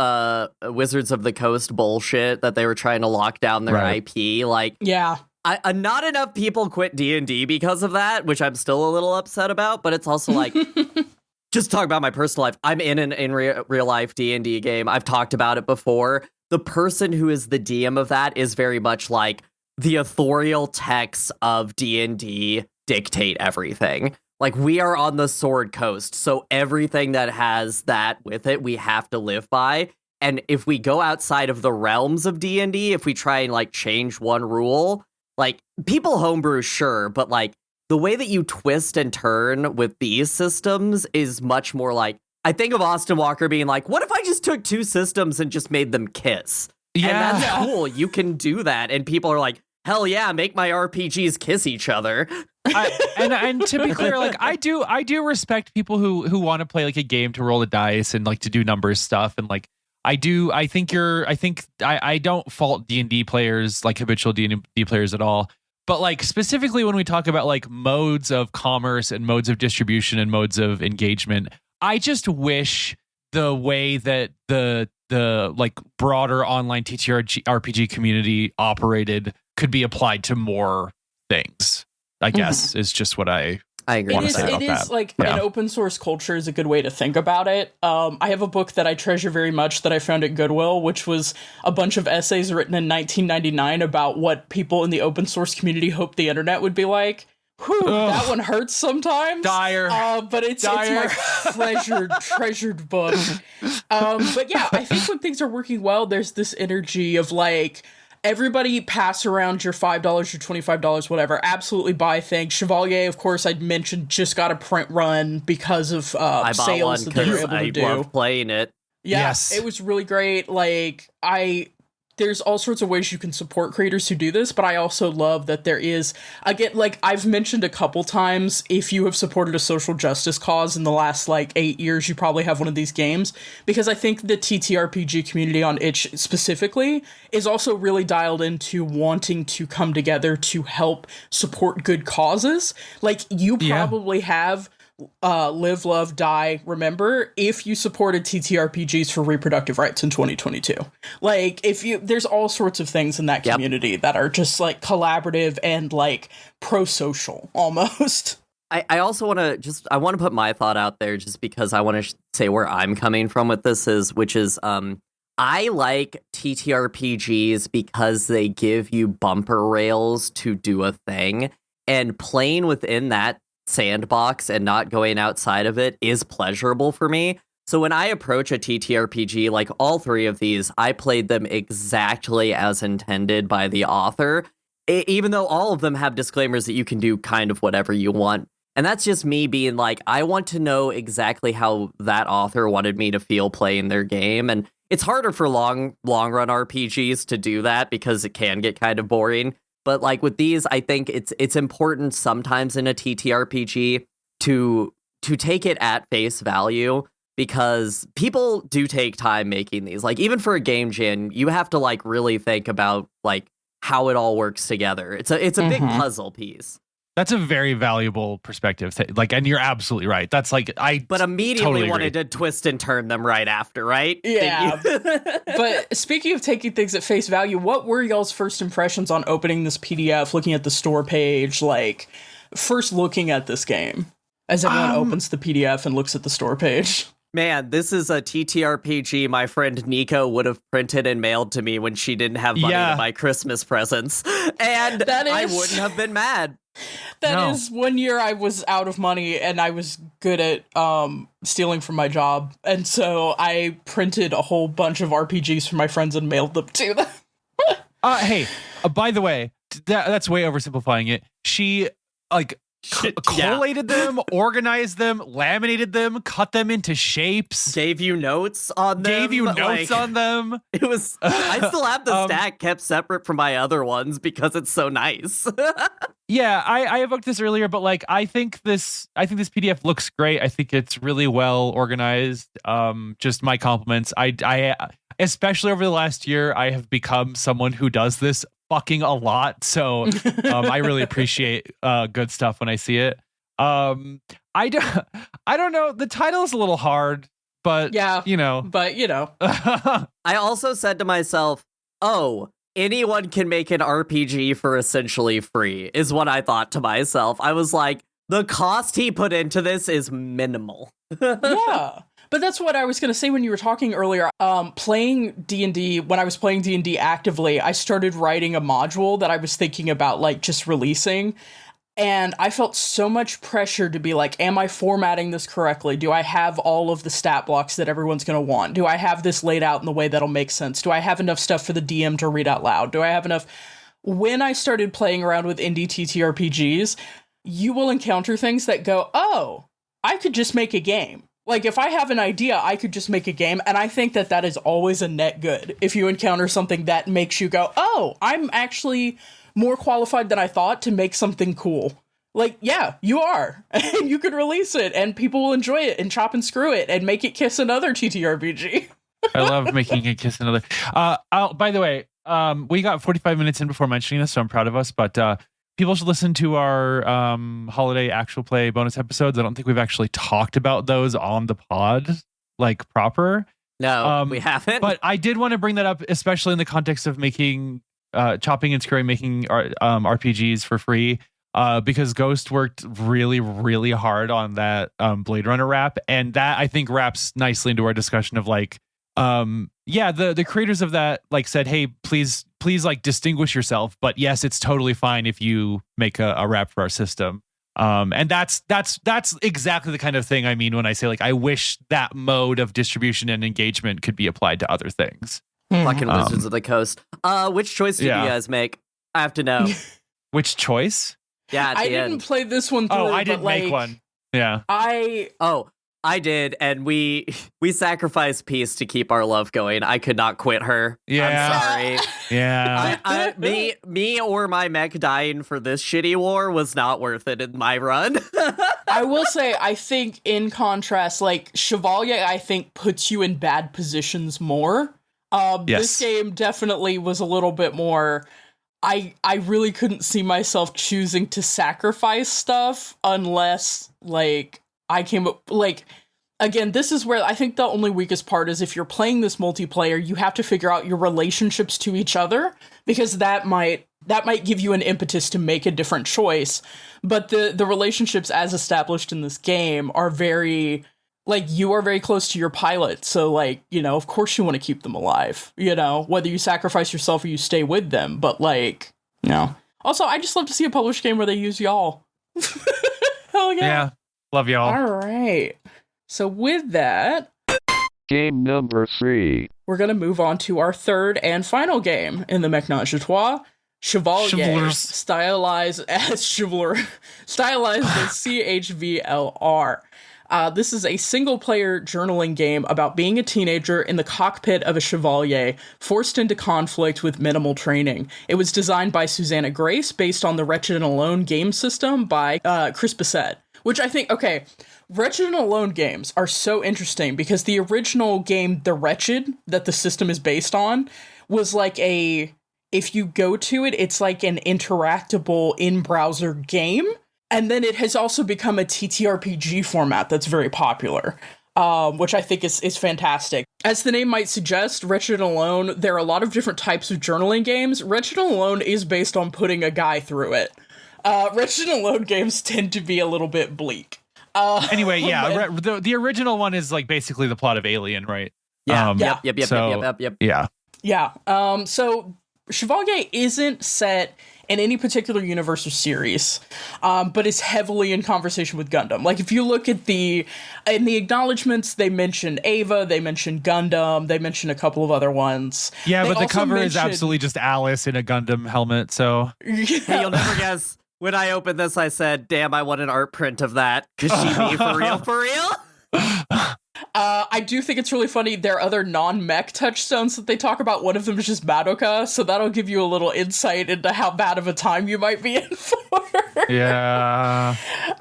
Wizards of the Coast bullshit that they were trying to lock down their IP. Like not enough people quit D&D because of that, which I'm still a little upset about. But it's also like just talk about my personal life. I'm in real life D&D game. I've talked about it before. The person who is the DM of that is very much like the authorial texts of D&D dictate everything. Like we are on the Sword Coast, so everything that has that with it, we have to live by. And if we go outside of the realms of D&D, if we try and like change one rule, like people homebrew, sure, but like the way that you twist and turn with these systems is much more like, I think of Austin Walker being like, what if I just took two systems and just made them kiss? Yeah. And that's cool. You can do that. And people are like, hell yeah, make my RPGs kiss each other. And to be clear, like I do respect people who want to play like a game to roll the dice and like to do numbers stuff. And like I don't fault D&D players, like habitual D&D players at all. But like specifically when we talk about like modes of commerce and modes of distribution and modes of engagement, I just wish the way that the like broader online TTRPG community operated could be applied to more things, I guess, is just what I agree. want to say about that. It is like an open source culture is a good way to think about it. I have a book that I treasure very much that I found at Goodwill, which was a bunch of essays written in 1999 about what people in the open source community hoped the internet would be like. Whew, that one hurts sometimes. Dire. But it's my treasured book. But yeah, I think when things are working well, there's this energy of like, everybody pass around your $5 or $25, whatever. Absolutely buy things. Chevalier, of course, I'd mentioned, just got a print run because of sales that they were able to do. I love playing it. Yeah, yes. It was really great. Like, there's all sorts of ways you can support creators who do this, but I also love that there is, again, like I've mentioned a couple times, if you have supported a social justice cause in the last like 8 years, you probably have one of these games, because I think the TTRPG community on itch specifically is also really dialed into wanting to come together to help support good causes. Like you probably have Live, Love, Die, Remember if you supported TTRPGs for reproductive rights in 2022. Like there's all sorts of things in that community that are just like collaborative and like pro-social almost. I also want to I want to put my thought out there just because I want to say where I'm coming from with this which is I like TTRPGs because they give you bumper rails to do a thing, and playing within that sandbox and not going outside of it is pleasurable for me. So when I approach a TTRPG, like all three of these, I played them exactly as intended by the author, even though all of them have disclaimers that you can do kind of whatever you want. And that's just me being like, I want to know exactly how that author wanted me to feel playing their game. And it's harder for long run RPGs to do that because it can get kind of boring. But like with these, I think it's important sometimes in a TTRPG to take it at face value, because people do take time making these. Like even for a game jam, you have to like really think about like how it all works together. It's a big puzzle piece. That's a very valuable perspective. And you're absolutely right. That's but immediately totally wanted to twist and turn them right after, right? Yeah. But speaking of taking things at face value, what were y'all's first impressions on opening this PDF, looking at the store page, first looking at this game? As everyone opens the PDF and looks at the store page. Man, this is a TTRPG my friend Niko would have printed and mailed to me when she didn't have money to buy Christmas presents. And I wouldn't have been mad. That is 1 year I was out of money and I was good at stealing from my job. And so I printed a whole bunch of RPGs for my friends and mailed them to them. Hey, by the way, that's way oversimplifying it. She collated them, organized them, laminated them, cut them into shapes. Gave you notes on them. It was. I still have the stack kept separate from my other ones because it's so nice. Yeah, I evoked this earlier, but I think this PDF looks great. I think it's really well organized. Just my compliments. I especially over the last year, I have become someone who does this fucking a lot. So I really appreciate good stuff when I see it. I don't know. The title is a little hard, but yeah, I also said to myself, oh, anyone can make an RPG for essentially free is what I thought to myself. I was like, the cost he put into this is minimal. Yeah. But that's what I was going to say when you were talking earlier. Playing D&D, when I was playing D&D actively, I started writing a module that I was thinking about just releasing. And I felt so much pressure to be am I formatting this correctly? Do I have all of the stat blocks that everyone's going to want? Do I have this laid out in the way that'll make sense? Do I have enough stuff for the DM to read out loud? Do I have enough? When I started playing around with indie TTRPGs, you will encounter things that go, oh, I could just make a game. If I have an idea, I could just make a game, and I think that is always a net good. If you encounter something that makes you go, oh, I'm actually more qualified than I thought to make something cool. Yeah, you are. And you could release it, and people will enjoy it, and chop and screw it, and make it kiss another TTRPG. I love making it kiss another. By the way, we got 45 minutes in before mentioning this, so I'm proud of us, but people should listen to our holiday actual play bonus episodes. I don't think we've actually talked about those on the pod, proper. No, we haven't. But I did want to bring that up, especially in the context of making, chopping and screwing, making RPGs for free, because Ghost worked really, really hard on that Blade Runner wrap. And that, I think, wraps nicely into our discussion of the creators of that said, hey, please distinguish yourself, but yes, it's totally fine if you make a wrap for our system. And that's exactly the kind of thing I mean when I say I wish that mode of distribution and engagement could be applied to other things. Fucking Wizards of the Coast. Which choice did you guys make? I have to know. Which choice? Yeah, I didn't play this one through. Oh, I didn't make one. Yeah. I did, and we sacrificed peace to keep our love going. I could not quit her. Yeah. I'm sorry. Yeah. Me or my mech dying for this shitty war was not worth it in my run. I will say, I think in contrast, Chevalier, I think puts you in bad positions more. Yes. This game definitely was a little bit more. I really couldn't see myself choosing to sacrifice stuff unless I came up, again, this is where I think the only weakest part is if you're playing this multiplayer, you have to figure out your relationships to each other, because that might give you an impetus to make a different choice. But the relationships as established in this game are very, you are very close to your pilot. So, of course you want to keep them alive, whether you sacrifice yourself or you stay with them. But, Also, I just love to see a published game where they use y'all. Hell yeah. Yeah. Love y'all. All right. So with that, Game number 3. we're going to move on to our third and final game in the Mechnáge-à-Trois, Chevalier, stylized as CHVLR. This is a single-player journaling game about being a teenager in the cockpit of a Chevalier, forced into conflict with minimal training. It was designed by Susanna Grace, based on the Wretched and Alone game system by Chris Bissett. Which I think, Wretched and Alone games are so interesting because the original game, The Wretched, that the system is based on, was if you go to it, it's like an interactable in-browser game. And then it has also become a TTRPG format that's very popular, which I think is fantastic. As the name might suggest, Wretched and Alone, there are a lot of different types of journaling games. Wretched and Alone is based on putting a guy through it. Wretched and Alone games tend to be a little bit bleak. Anyway, yeah, the original one is like basically the plot of Alien, right? Yeah. Yep. Yeah. So Chevalier isn't set in any particular universe or series, but is heavily in conversation with Gundam. Like, if you look at in the acknowledgements, they mention Ava, they mention Gundam, they mention a couple of other ones. Yeah, They but the also cover is mention- absolutely just Alice in a Gundam helmet, so... Hey, you'll never guess. When I opened this, I said, damn, I want an art print of that. Cause she be for real, for real? I do think it's really funny. There are other non-mech touchstones that they talk about. One of them is just Madoka, so that'll give you a little insight into how bad of a time you might be in for. Yeah.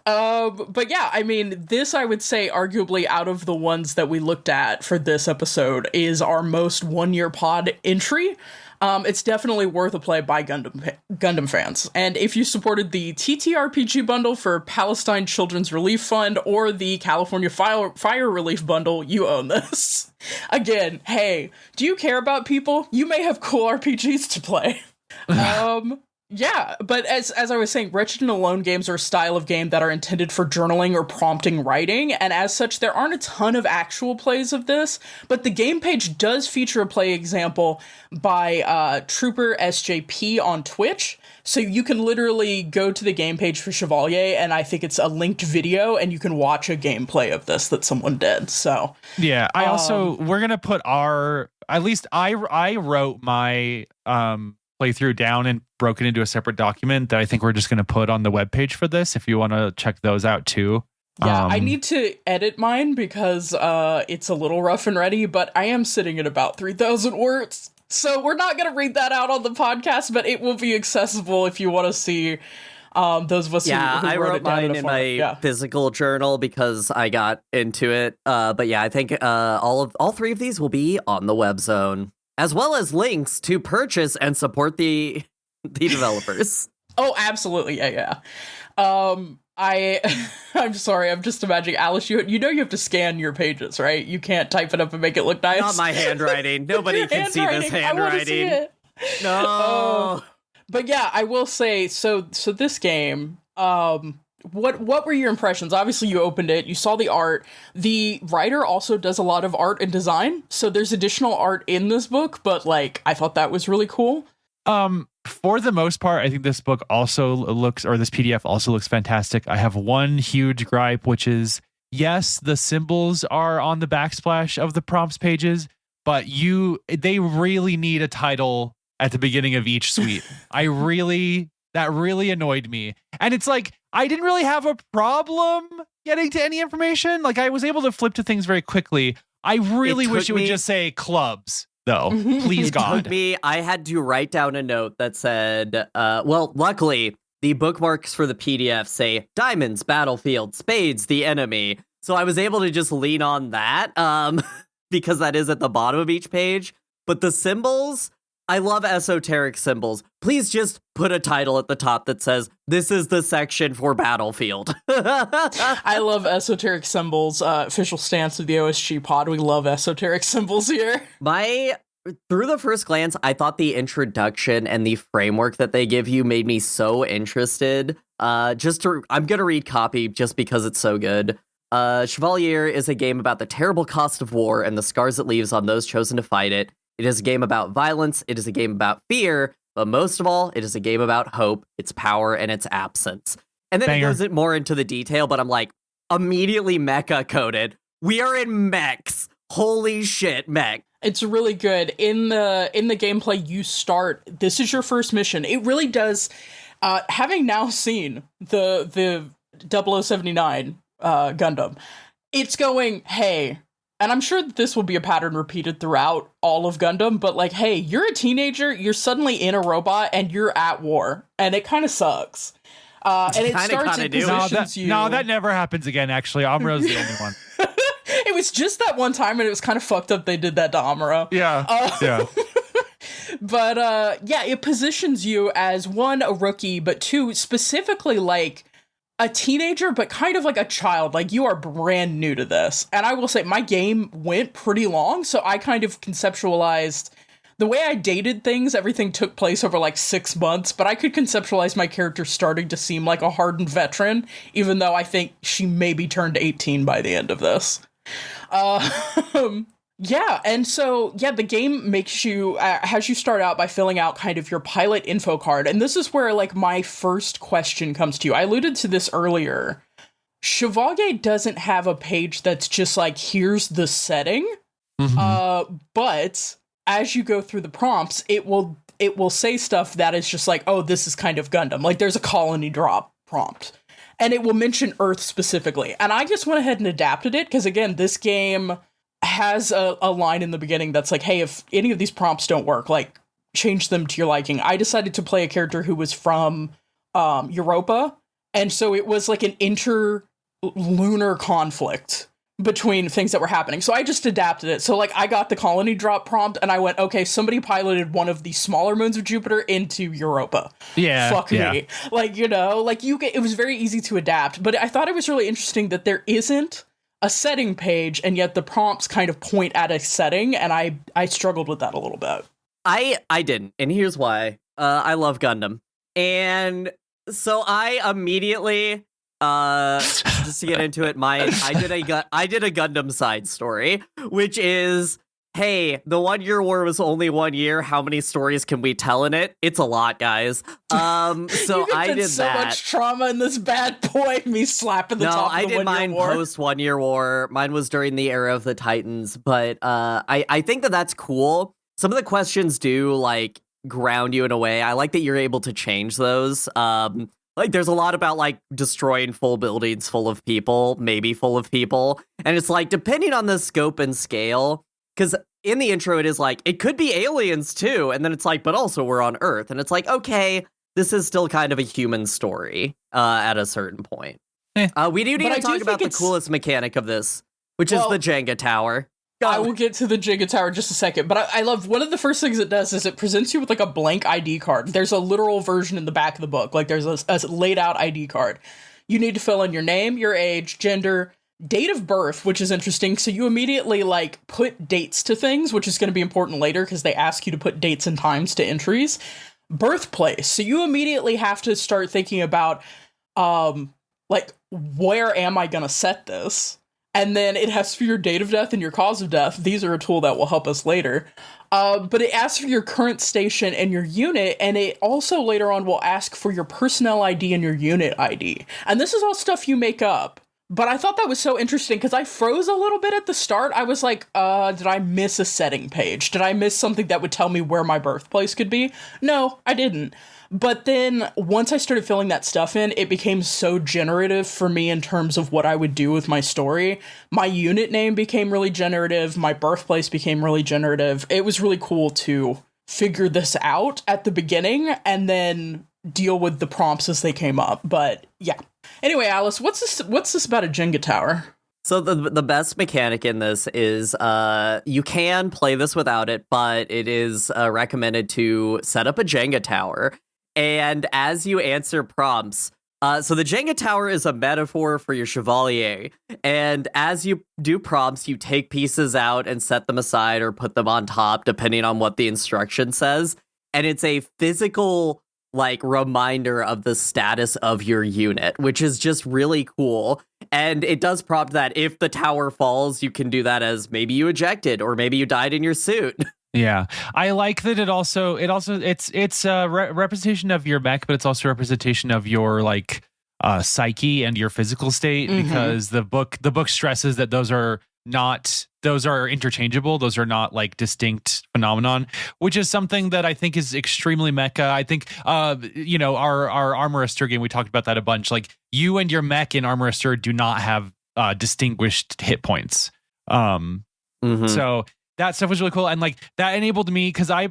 But yeah, I mean, this, I would say, arguably out of the ones that we looked at for this episode, is our most one-year pod entry. It's definitely worth a play by Gundam fans. And if you supported the TTRPG bundle for Palestine Children's Relief Fund or the California Fire Relief bundle, you own this. Again, hey, do you care about people? You may have cool RPGs to play. Yeah, but as I was saying, Wretched and Alone games are a style of game that are intended for journaling or prompting writing, and as such, there aren't a ton of actual plays of this, but the game page does feature a play example by Trooper SJP on Twitch, so you can literally go to the game page for Chevalier, and I think it's a linked video, and you can watch a gameplay of this that someone did, so... Yeah, I also... We're gonna put at least I wrote my... playthrough down and broken into a separate document that I think we're just going to put on the webpage for this if you want to check those out too. Yeah, I need to edit mine because it's a little rough and ready, but I am sitting at about 3,000 words. So we're not going to read that out on the podcast, but it will be accessible if you want to see those of us who I wrote wrote it down mine in my physical journal because I got into it. But yeah, I think all three of these will be on the web zone, as well as links to purchase and support the developers. Oh, absolutely. Yeah. I'm sorry. I'm just imagining, Alice, you know you have to scan your pages, right? You can't type it up and make it look nice. Not my handwriting. Nobody can see this handwriting. I want to see it. No. But yeah, I will say, so this game, what were your impressions? Obviously, you opened it, you saw the art. The writer also does a lot of art and design, so there's additional art in this book, but like, I thought that was really cool. For the most part, I think this book also this PDF also looks fantastic. I have one huge gripe, which is, yes, the symbols are on the backsplash of the prompts pages, but they really need a title at the beginning of each suite. That really annoyed me. And it's like, I didn't really have a problem getting to any information. Like, I was able to flip to things very quickly. I really wish it would just say clubs, though. Please, God. I had to write down a note that said, luckily, the bookmarks for the PDF say diamonds, battlefield, spades, the enemy. So I was able to just lean on that because that is at the bottom of each page. But the symbols... I love esoteric symbols. Please just put a title at the top that says, this is the section for Battlefield. I love esoteric symbols. Official stance of the OSG pod. We love esoteric symbols here. Through the first glance, I thought the introduction and the framework that they give you made me so interested. I'm going to read copy just because it's so good. Chevalier is a game about the terrible cost of war and the scars it leaves on those chosen to fight it. It is a game about violence, it is a game about fear, but most of all, it is a game about hope, its power, and its absence. And then it goes more into the detail, but I'm like, immediately mecha coded. We are in mechs. Holy shit, mech. It's really good. In the gameplay, you start, this is your first mission. It really does, having now seen the 0079 Gundam, it's going, hey... And I'm sure that this will be a pattern repeated throughout all of Gundam, but like, hey, you're a teenager, you're suddenly in a robot, and you're at war, and it kind of sucks. And it starts and positions you... No, that never happens again, actually. Amuro's the only one. It was just that one time, and it was kind of fucked up they did that to Amuro. Yeah, yeah. But yeah, it positions you as one, a rookie, but two, specifically like a teenager, but kind of like a child. Like you are brand new to this. And I will say my game went pretty long, so I kind of conceptualized the way I dated things. Everything took place over like 6 months, but I could conceptualize my character starting to seem like a hardened veteran, even though I think she maybe turned 18 by the end of this. Yeah, and so, yeah, the game makes you, has you start out by filling out kind of your pilot info card, and this is where, like, my first question comes to you. I alluded to this earlier. Chevalier doesn't have a page that's just like, here's the setting, but as you go through the prompts, it will say stuff that is just like, oh, this is kind of Gundam. Like, there's a colony drop prompt, and it will mention Earth specifically, and I just went ahead and adapted it, because, again, this game has a line in the beginning that's like, hey, if any of these prompts don't work, like, change them to your liking. I decided to play a character who was from Europa, and so it was like an interlunar conflict between things that were happening. So I just adapted it. So, like, I got the colony drop prompt, and I went, okay, somebody piloted one of the smaller moons of Jupiter into Europa. Yeah. Fuck me. Like, you know, like, it was very easy to adapt, but I thought it was really interesting that there isn't a setting page, and yet the prompts kind of point at a setting, and I struggled with that a little bit. I didn't, and here's why. I love Gundam. And so I immediately, just to get into it, I did a Gundam side story, which is, hey, the 1 year war was only 1 year. How many stories can we tell in it? It's a lot, guys. So I did so that. much trauma in this bad boy. Me slapping the top of the 1 year war. No, I did mine post 1 year war. Mine was during the era of the Titans, but I think that's cool. Some of the questions do like ground you in a way. I like that you're able to change those. Like, there's a lot about, like, destroying full buildings full of people, maybe full of people. And it's like, depending on the scope and scale, because in the intro, it is like, it could be aliens, too. And then it's like, but also we're on Earth. And it's like, okay, this is still kind of a human story at a certain point. We do need to talk about the coolest mechanic of this, which is the Jenga tower. I will get to the Jenga tower in just a second, but I love one of the first things it does is it presents you with like a blank ID card. There's a literal version in the back of the book. Like, there's a laid out ID card. You need to fill in your name, your age, gender, date of birth, which is interesting. So you immediately like put dates to things, which is going to be important later because they ask you to put dates and times to entries. Birthplace. So you immediately have to start thinking about, like, where am I going to set this? And then it has for your date of death and your cause of death. These are a tool that will help us later. But it asks for your current station and your unit, and it also later on will ask for your personnel ID and your unit ID. And this is all stuff you make up. But I thought that was so interesting because I froze a little bit at the start. I was like, did I miss a setting page? Did I miss something that would tell me where my birthplace could be? No, I didn't. But then once I started filling that stuff in, it became so generative for me in terms of what I would do with my story. My unit name became really generative. My birthplace became really generative. It was really cool to figure this out at the beginning and then deal with the prompts as they came up. But yeah. Anyway, Alice, what's this about a Jenga tower? So the best mechanic in this is you can play this without it, but it is recommended to set up a Jenga tower. And as you answer prompts, so the Jenga tower is a metaphor for your Chevalier. And as you do prompts, you take pieces out and set them aside or put them on top, depending on what the instruction says. And it's a physical, like, reminder of the status of your unit, which is just really cool. And it does prompt that if the tower falls, you can do that as maybe you ejected or maybe you died in your suit. Yeah, I like that. It's a representation of your mech, but it's also a representation of your like psyche and your physical state, because the book stresses that those are interchangeable. Those are not like distinct phenomenon, which is something that I think is extremely mecha. I think our Armor Astur game, we talked about that a bunch. Like, you and your mech in Armor Astur do not have distinguished hit points. So that stuff was really cool, and like that enabled me, because I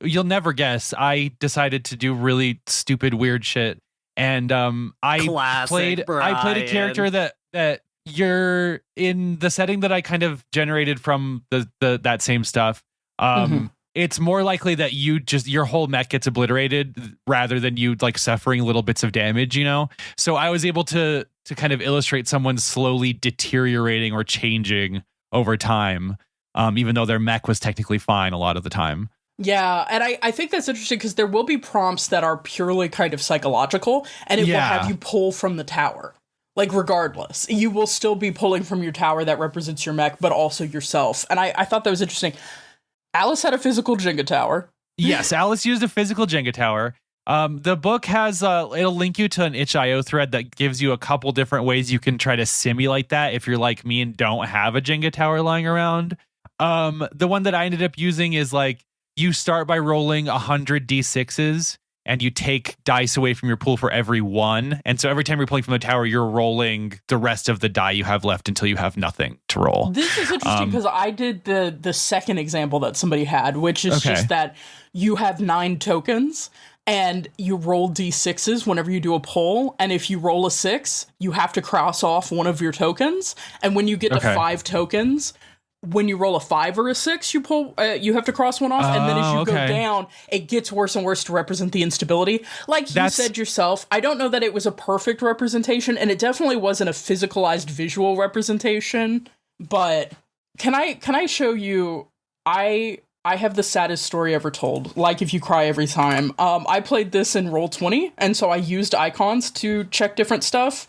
you'll never guess, I decided to do really stupid weird shit, and I played a character that you're in the setting that I kind of generated from the that same stuff. it's more likely that your whole mech gets obliterated rather than you like suffering little bits of damage, you know? So I was able to kind of illustrate someone slowly deteriorating or changing over time, even though their mech was technically fine a lot of the time. Yeah, and I think that's interesting because there will be prompts that are purely kind of psychological, and it will have you pull from the tower. Like, regardless, you will still be pulling from your tower that represents your mech, but also yourself. And I thought that was interesting. Alice had a physical Jenga tower. Yes, Alice used a physical Jenga tower. The book has, it'll link you to an itch.io thread that gives you a couple different ways you can try to simulate that if you're like me and don't have a Jenga tower lying around. The one that I ended up using is like, you start by rolling 100 d6s and you take dice away from your pool for every one. And so every time you're pulling from the tower, you're rolling the rest of the die you have left until you have nothing to roll. This is interesting because I did the second example that somebody had, which is just that you have 9 tokens and you roll d6s whenever you do a pull. And if you roll a 6, you have to cross off one of your tokens. And when you get to 5 tokens, when you roll a 5 or a 6, you pull. You have to cross one off, and then as you go down, it gets worse and worse to represent the instability. Like you said yourself, I don't know that it was a perfect representation, and it definitely wasn't a physicalized visual representation. But can I show you? I have the saddest story ever told. Like If You Cry Every Time. I played this in Roll20, and so I used icons to check different stuff.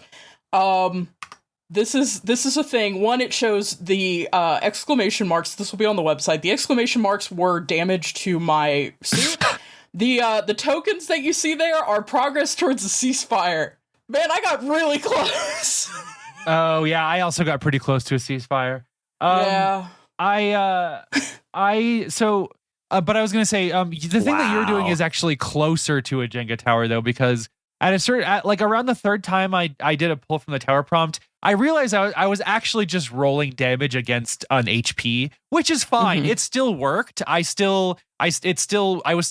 This is a thing. One, it shows the exclamation marks. This will be on the website. The exclamation marks were damage to my suit. The tokens that you see there are progress towards a ceasefire. Man, I got really close. Oh yeah, I also got pretty close to a ceasefire. Yeah. But I was gonna say, the thing that you're doing is actually closer to a Jenga tower though, because like around the third time I did a pull from the tower prompt, I realized I was actually just rolling damage against an HP, which is fine. It still worked. I was still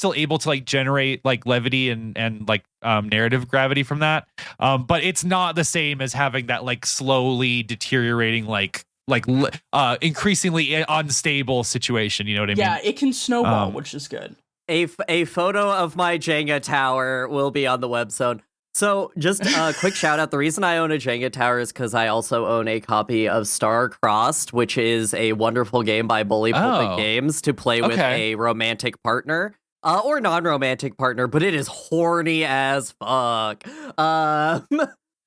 able to like generate like levity and like narrative gravity from that. But it's not the same as having that like slowly deteriorating like increasingly unstable situation. You know what I mean? Yeah, it can snowball, which is good. A photo of my Jenga tower will be on the website. So just a quick shout out. The reason I own a Jenga tower is because I also own a copy of Star Crossed, which is a wonderful game by Bully Pulpit Games to play with a romantic partner or non-romantic partner, but it is horny as fuck.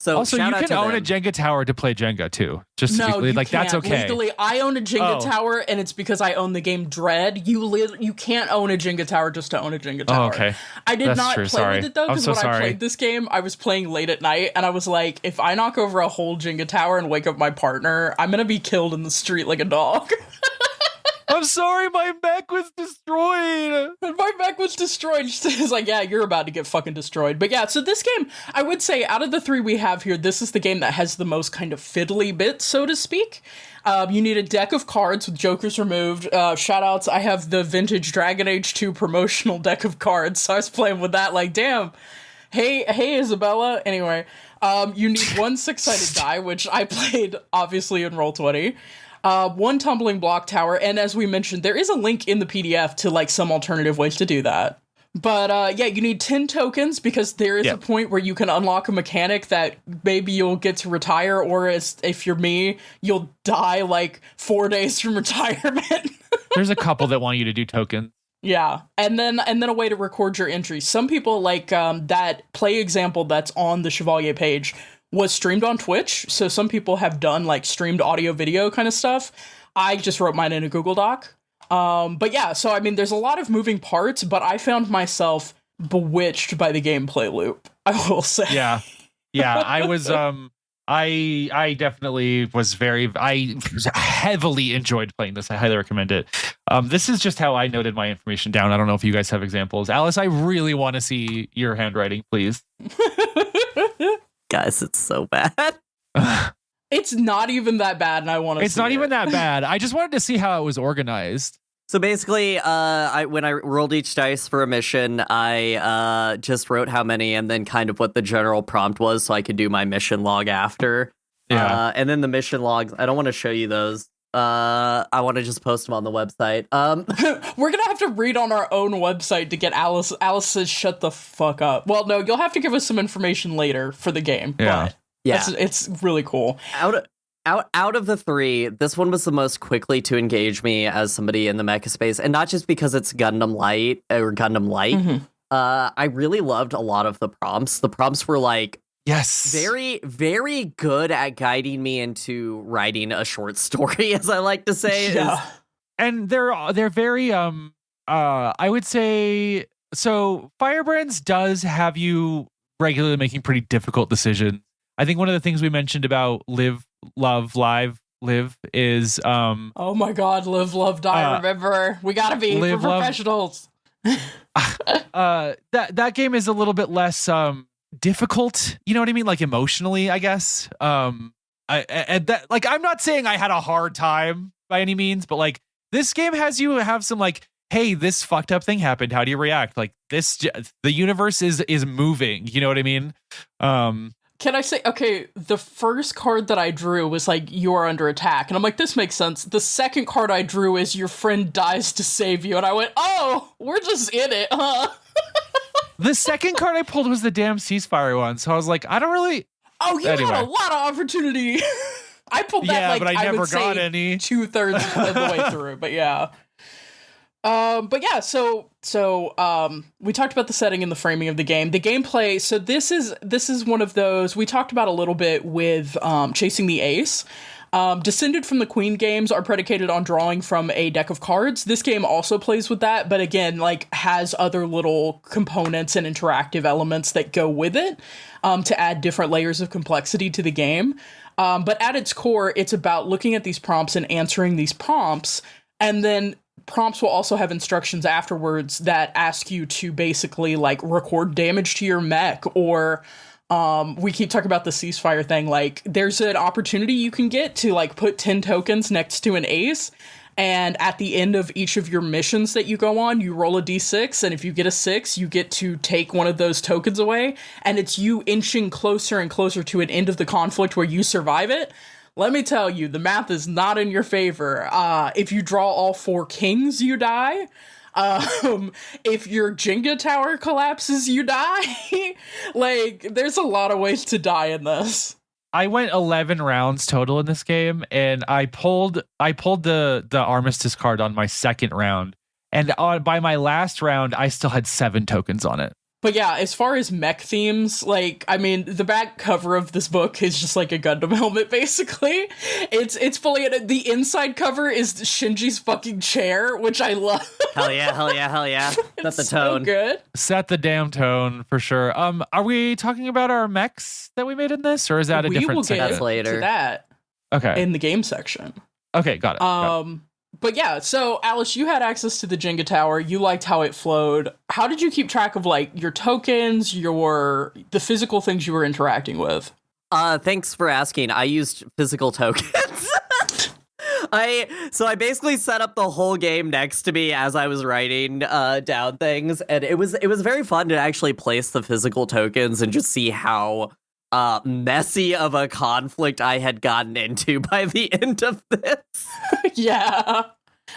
So also, you can own a Jenga tower to play Jenga too. Just to be clear, like that's okay. Legally, I own a Jenga tower, and it's because I own the game Dread. You can't own a Jenga tower just to own a Jenga tower. Oh, okay. I did not play with it though, because when I played this game, I was playing late at night, and I was like, if I knock over a whole Jenga tower and wake up my partner, I'm gonna be killed in the street like a dog. I'm sorry, my mech was destroyed. My mech was destroyed. It's like, yeah, you're about to get fucking destroyed. But yeah, so this game, I would say out of the 3 we have here, this is the game that has the most kind of fiddly bits, so to speak. You need a deck of cards with jokers removed. Shout outs, I have the vintage Dragon Age 2 promotional deck of cards, so I was playing with that like, damn. Hey, Isabella. Anyway, you need 1 6-sided die, which I played, obviously, in Roll20. 1 tumbling block tower, and as we mentioned, there is a link in the PDF to like some alternative ways to do that. But yeah, you need 10 tokens because there is a point where you can unlock a mechanic that maybe you'll get to retire, or if you're me, you'll die like 4 days from retirement. There's a couple that want you to do tokens. Yeah, and then a way to record your entries. Some people like that play example that's on the Chevalier page was streamed on Twitch, so some people have done like streamed audio video kind of stuff. I just wrote mine in a Google Doc. But yeah, so I mean, there's a lot of moving parts, but I found myself bewitched by the gameplay loop, I will say. Yeah, I was, I definitely was I heavily enjoyed playing this. I highly recommend it. This is just how I noted my information down. I don't know if you guys have examples. Alice, I really want to see your handwriting, please. Guys, it's so bad. It's not even that bad, and I want to see It's not even that bad. I just wanted to see how it was organized. So basically, when I rolled each dice for a mission, I just wrote how many and then kind of what the general prompt was so I could do my mission log after. Yeah. And then the mission logs, I don't want to show you those I want to just post them on the website. We're gonna have to read on our own website to get Alice. Alice says, "Shut the fuck up." Well, no, you'll have to give us some information later for the game. Yeah. But Yeah. it's really cool. Out of the three, this one was the most quickly to engage me as somebody in the mecha space, and not just because it's Gundam Light or Gundam Light. Mm-hmm. I really loved a lot of the prompts. The prompts were like Yes. very, very good at guiding me into writing a short story, as I like to say. Yeah. And they're very I would say so Firebrands does have you regularly making pretty difficult decisions. I think one of the things we mentioned about live, love, live is Oh my god, live, love, die, remember. We gotta be live, for love- professionals. that game is a little bit less difficult, you know what I mean, like emotionally, I guess. I'm not saying I had a hard time by any means, but like this game has you have some like, hey, this fucked up thing happened, how do you react? Like the universe is moving, you know what I mean? Can I say, okay, the first card that I drew was like, you are under attack. And I'm like, this makes sense. The second card I drew is your friend dies to save you. And I went, oh, we're just in it, huh? The second card I pulled was the damn ceasefire one. So I was like, I don't really. Oh, you Anyway. had a lot of opportunity. I pulled that, Yeah, like, but I never would got say any. 2/3 of the way through. But yeah. So we talked about the setting and the framing of the game. The gameplay, so this is one of those we talked about a little bit with Chasing the Ace. Descended from the Queen games are predicated on drawing from a deck of cards. This game also plays with that, but again, like has other little components and interactive elements that go with it to add different layers of complexity to the game. But at its core, it's about looking at these prompts and answering these prompts, and then prompts will also have instructions afterwards that ask you to basically like record damage to your mech, or we keep talking about the ceasefire thing. Like there's an opportunity you can get to like put 10 tokens next to an ace, and at the end of each of your missions that you go on, you roll a d6, and if you get a 6, you get to take one of those tokens away, and it's you inching closer and closer to an end of the conflict where you survive it. Let me tell you, the math is not in your favor. If you draw all 4 kings, you die. If your Jenga tower collapses, you die. Like, there's a lot of ways to die in this. I went 11 rounds total in this game, and I pulled the armistice card on my second round, and by my last round, I still had 7 tokens on it. But yeah, as far as mech themes, like, I mean, the back cover of this book is just like a Gundam helmet, basically. It's fully, the inside cover is Shinji's fucking chair, which I love. Hell yeah, hell yeah, hell yeah. That's the so tone. good. Set the damn tone for sure. Are we talking about our mechs that we made in this, or is that a We will different get section? That's later. to that Okay. in the game section. Okay, got it. But yeah, so Alice, you had access to the Jenga tower. You liked how it flowed. How did you keep track of like your tokens, the physical things you were interacting with? Thanks for asking. I used physical tokens. I basically set up the whole game next to me as I was writing down things, and it was very fun to actually place the physical tokens and just see how messy of a conflict I had gotten into by the end of this. Yeah,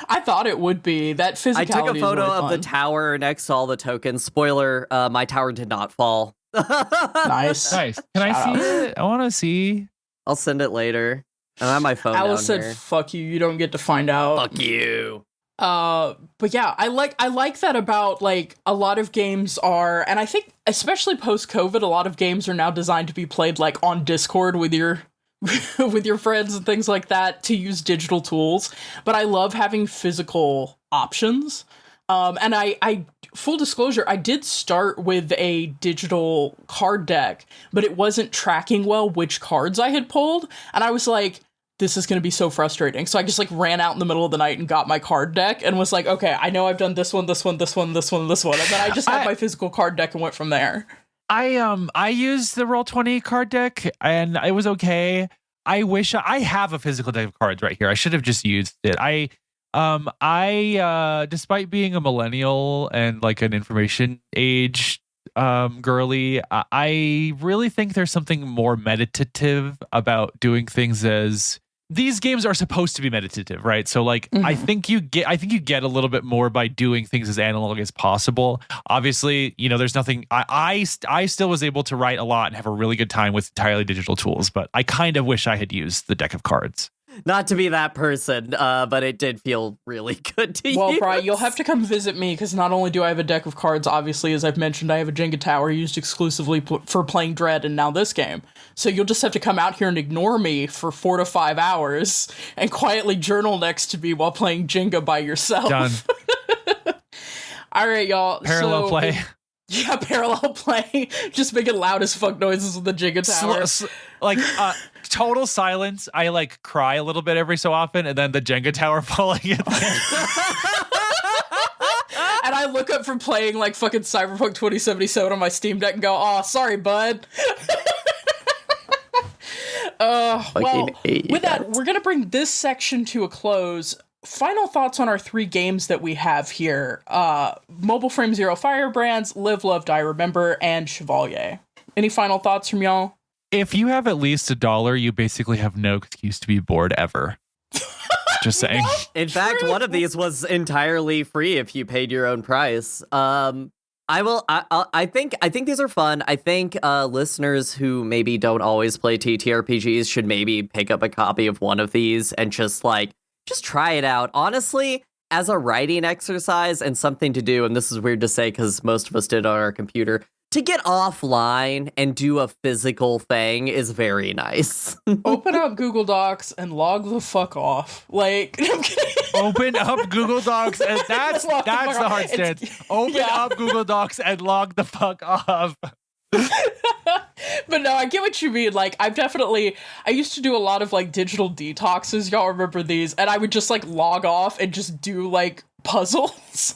I thought it would be. That physicality I took a photo is really of the fun. tower next to all the tokens. Spoiler, my tower did not fall. Nice. Nice. Can I Shout see it? I want to see. I'll send it later. I have my phone Alice down said, here. "Fuck you. You don't get to find out." Fuck you. But yeah, I like that about like a lot of games are, and I think especially post-COVID, a lot of games are now designed to be played like on Discord with your with your friends and things like that to use digital tools. But I love having physical options. And I full disclosure, I did start with a digital card deck, but it wasn't tracking well which cards I had pulled, and I was like, this is going to be so frustrating. So I just like ran out in the middle of the night and got my card deck and was like, okay, I know I've done this one, this one, this one, this one, this one. And then I just had my physical card deck and went from there. I used the Roll20 card deck and it was okay. I wish I have a physical deck of cards right here. I should have just used it. I despite being a millennial and like an information age girly, I really think there's something more meditative about doing things as these games are supposed to be meditative, right? So like I think you get a little bit more by doing things as analog as possible. Obviously, there's nothing I still was able to write a lot and have a really good time with entirely digital tools, but I kind of wish I had used the deck of cards. Not to be that person, but it did feel really good to use. Well, Brian, you'll have to come visit me, because not only do I have a deck of cards, obviously, as I've mentioned, I have a Jenga tower used exclusively for playing Dread and now this game. So you'll just have to come out here and ignore me for 4 to 5 hours and quietly journal next to me while playing Jenga by yourself. Done. All right, y'all. Parallel play. Yeah, parallel play. Just making loud as fuck noises with the Jenga tower. Total silence. I cry a little bit every so often, and then the Jenga tower falling in. And I look up from playing fucking Cyberpunk 2077 on my Steam Deck and go, "Oh, sorry, bud." Well, with that, we're gonna bring this section to a close. Final thoughts on our 3 games that we have here: Mobile Frame Zero Firebrands, Live, Love, Die, Remember, and Chevalier. Any final thoughts from y'all? If you have at least $1, you basically have no excuse to be bored ever. Just saying. In fact, one of these was entirely free if you paid your own price. I think these are fun. I think listeners who maybe don't always play TTRPGs should maybe pick up a copy of one of these and just try it out. Honestly, as a writing exercise and something to do, and this is weird to say because most of us did on our computer, to get offline and do a physical thing is very nice. Open up Google Docs and log the fuck off. I'm kidding. Open up Google Docs and that's the hard stance. Open up Google Docs and log the fuck off. But no, I get what you mean. I used to do a lot of digital detoxes. Y'all remember these? And I would just log off and just do puzzles.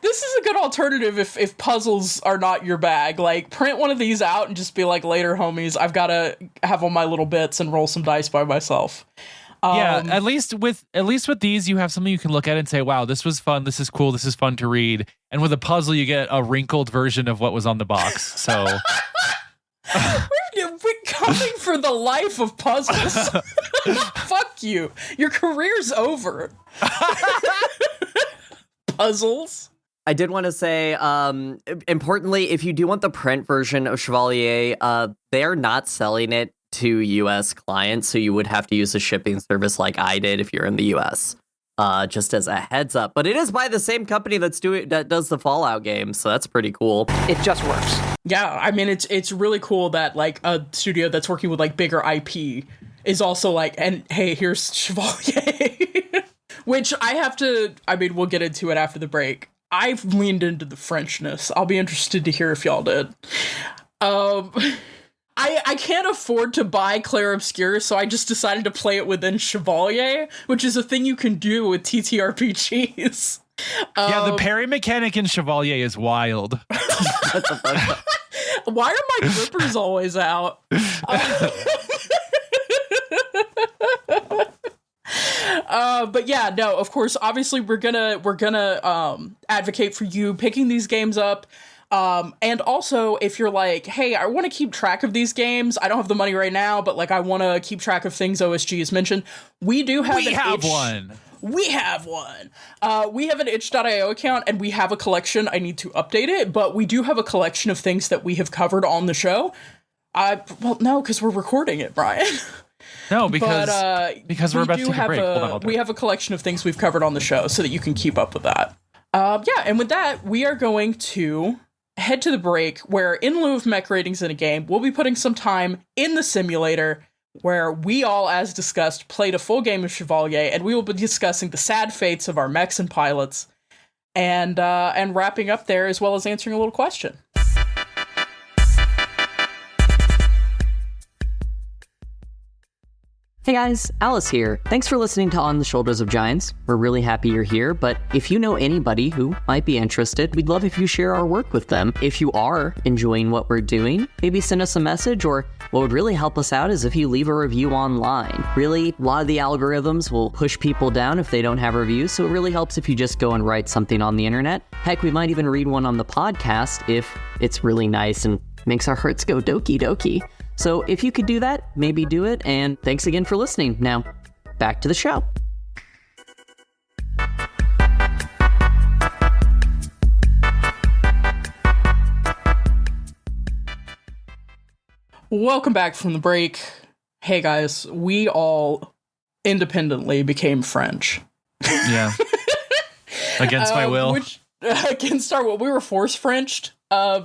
This is a good alternative if puzzles are not your bag. Print one of these out and just be later, homies, I've got to have all my little bits and roll some dice by myself. Yeah, at least with these, you have something you can look at and say, wow, this was fun, this is cool, this is fun to read. And with a puzzle, you get a wrinkled version of what was on the box. So we're coming for the life of puzzles. Fuck you. Your career's over. Puzzles. I did want to say, importantly, if you do want the print version of Chevalier, they are not selling it to U.S. clients, so you would have to use a shipping service like I did if you're in the U.S. Just as a heads up. But it is by the same company that does the Fallout game, so that's pretty cool. It just works. Yeah, I mean, it's really cool that a studio that's working with bigger IP is also and hey, here's Chevalier. Which we'll get into it after the break. I've leaned into the Frenchness. I'll be interested to hear if y'all did. I can't afford to buy Clair Obscur, so I just decided to play it within Chevalier, which is a thing you can do with TTRPGs. Yeah, the parry mechanic in Chevalier is wild. Why are my grippers always out? But yeah, no, of course, obviously we're gonna advocate for you picking these games up. And also if you're hey, I want to keep track of these games. I don't have the money right now, but I want to keep track of things OSG has mentioned. We have one. We have an itch.io account and we have a collection. I need to update it, but we do have a collection of things that we have covered on the show. Well, no, because we're recording it, Brian. No, because we're about to take a break. Hold on. We have a collection of things we've covered on the show so that you can keep up with that. And with that, we are going to head to the break where, in lieu of mech ratings in a game, we'll be putting some time in the simulator where we all, as discussed, played a full game of Chevalier, and we will be discussing the sad fates of our mechs and pilots, and wrapping up there, as well as answering a little question. Hey guys, Alice here. Thanks for listening to On the Shoulders of Giants. We're really happy you're here, but if you know anybody who might be interested, we'd love if you share our work with them. If you are enjoying what we're doing, maybe send us a message, or what would really help us out is if you leave a review online. Really, a lot of the algorithms will push people down if they don't have reviews, so it really helps if you just go and write something on the internet. Heck, we might even read one on the podcast if it's really nice and makes our hearts go doki doki. So if you could do that, maybe do it, and thanks again for listening. Now, back to the show. Welcome back from the break. Hey guys, we all independently became French. Yeah. Against my will. Against our will. We were force Frenched.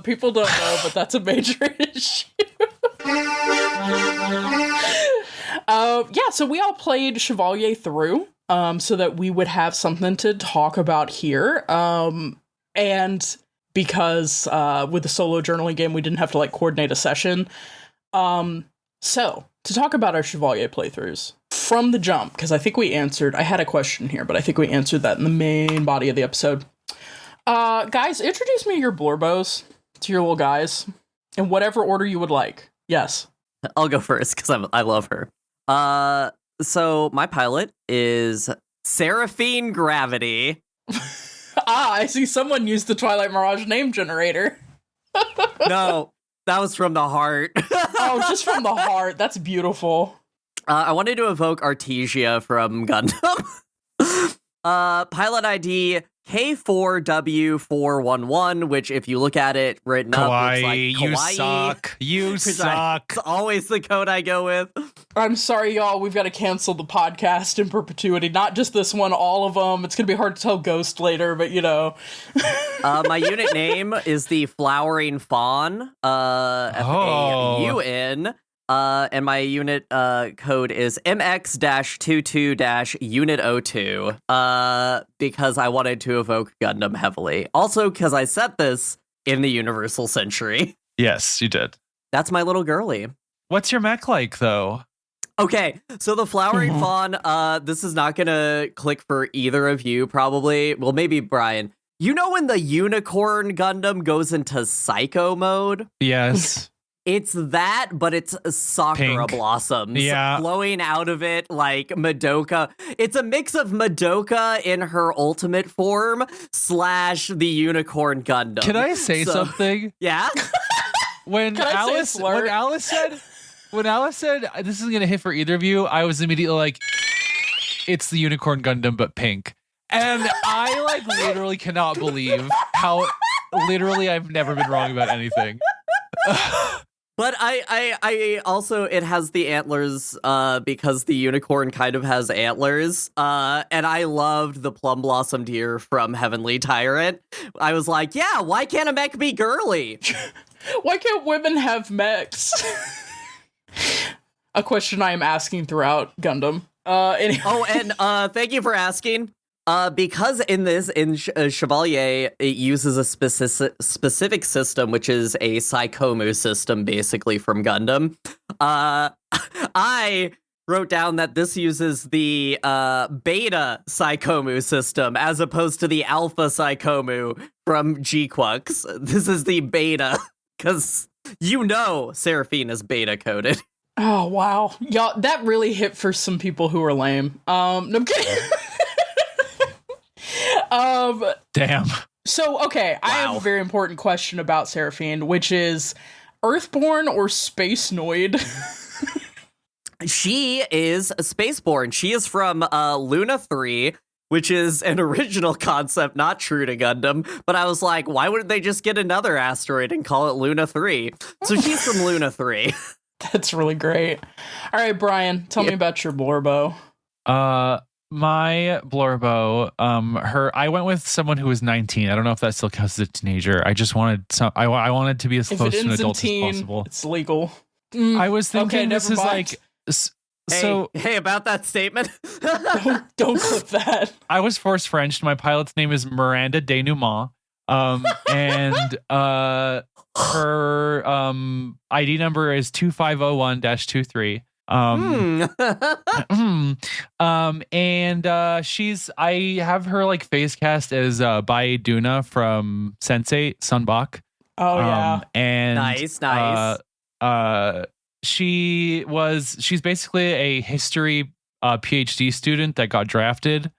People don't know, but that's a major issue. So we all played Chevalier through, so that we would have something to talk about here. And because with the solo journaling game, we didn't have to like coordinate a session. So to talk about our Chevalier playthroughs from the jump, because I think we answered, I had a question here, but I think we answered that in the main body of the episode. Guys, introduce me to your Blorbos, to your little guys, in whatever order you would like. Yes. I'll go first because I love her. So my pilot is Seraphine Gravity. I see someone used the Twilight Mirage name generator. No, that was from the heart. Oh, just from the heart. That's beautiful. I wanted to evoke Artesia from Gundam. Pilot ID K4W411, which if you look at it written up, looks like you kawaii. suck. You suck. It's always the code I go with. I'm sorry, y'all. We've got to cancel the podcast in perpetuity. Not just this one, all of them. It's going to be hard to tell Ghost later, but you know. My unit name is the Flowering Fawn, FAUN. And my unit code is MX-22-Unit02, because I wanted to evoke Gundam heavily. Also, because I set this in the Universal Century. Yes, you did. That's my little girly. What's your mech like, though? Okay, so the Flowering Fawn, this is not gonna click for either of you, probably. Well, maybe Brian. You know when the Unicorn Gundam goes into Psycho mode? Yes. It's that, but it's Sakura Pink. blossoms flowing out of it like Madoka. It's a mix of Madoka in her ultimate form / the Unicorn Gundam. Can I say something? Yeah? When Alice said this is gonna hit for either of you, I was immediately like, it's the Unicorn Gundam but pink. And I like literally cannot believe how literally I've never been wrong about anything. But I also, it has the antlers because the unicorn kind of has antlers. And I loved the plum blossom deer from Heavenly Tyrant. I was like, yeah, why can't a mech be girly? Why can't women have mechs? A question I am asking throughout Gundam. Anyway. Oh, and thank you for asking. Because in Chevalier, it uses a specific system, which is a Psychomu system, basically, from Gundam. I wrote down that this uses the beta Psychomu system, as opposed to the alpha Psychomu from G-Quux. This is the beta, because you know Seraphine is beta-coded. Oh, wow. Y'all, that really hit for some people who are lame. No, I'm kidding. Damn. So, okay, I have a very important question about Seraphine, which is Earthborn or Spacenoid? She is a spaceborn. She is from Luna 3, which is an original concept, not true to Gundam. But I was like, why wouldn't they just get another asteroid and call it Luna 3? So she's from Luna 3. That's really great. All right, Brian, tell me about your Blorbo. My Blorbo, I went with someone who was 19. I don't know if that still counts as a teenager. I just wanted I wanted to be as close to an adult as possible. It's legal. I was thinking this is like Hey, about that statement. don't clip that. I was force Frenched. My pilot's name is Miranda Denouement. And her ID number is 2501-23. And I have her like face cast as Bai Duna from Sense8 Sunbok. Oh yeah. And nice. She's basically a history PhD student that got drafted.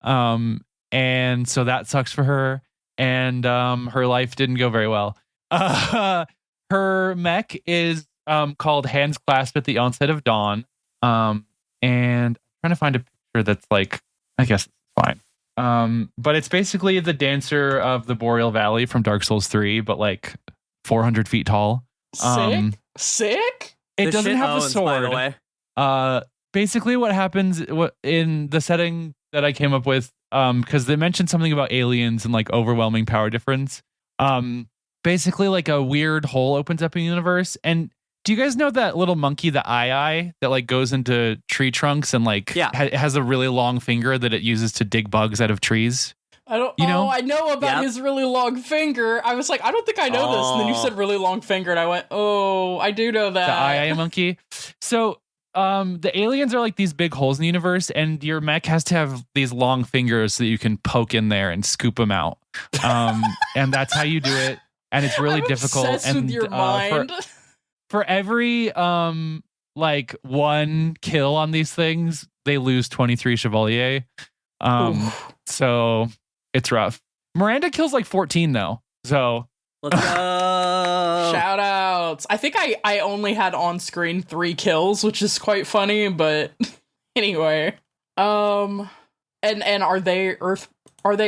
And so that sucks for her. And her life didn't go very well. Her mech is called Hands Clasped at the Onset of Dawn. And I'm trying to find a picture that's like, I guess it's fine. But it's basically the dancer of the Boreal Valley from Dark Souls 3, but like 400 feet tall. Sick. It doesn't have a sword. By the way. Basically what happens in the setting that I came up with, because they mentioned something about aliens and like overwhelming power difference. Basically like a weird hole opens up in the universe. And do you guys know that little monkey, the eye that like goes into tree trunks and like has a really long finger that it uses to dig bugs out of trees? I don't. I know about his really long finger. I was like, I don't think I know this. And then you said really long finger, and I went, oh, I do know that. The eye monkey. So, the aliens are like these big holes in the universe, and your mech has to have these long fingers so that you can poke in there and scoop them out. And that's how you do it. And it's really difficult. Obsessed with your mind. For every like one kill on these things, they lose 23 Chevalier. So it's rough. Miranda kills like 14 though. So let's go. Shout outs. I think I only had on screen 3 kills, which is quite funny, but anyway. And are they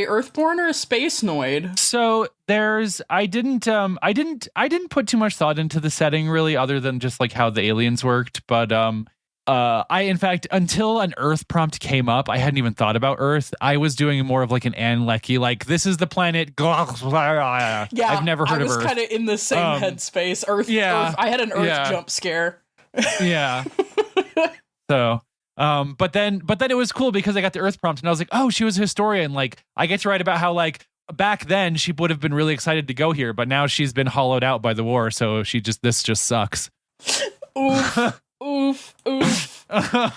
Earthborn or a space noid? So I didn't put too much thought into the setting really, other than just like how the aliens worked. But I in fact, until an Earth prompt came up, I hadn't even thought about Earth. I was doing more of like an Ann Leckie, like this is the planet. Yeah, I've never heard of Earth. I was kind of in the same headspace. Earth. I had an Earth jump scare. Yeah. So. But then it was cool because I got the Earth prompt and I was like, oh, she was a historian. Like I get to write about how like back then she would have been really excited to go here, but now she's been hollowed out by the war. So this just sucks. Oof. Well,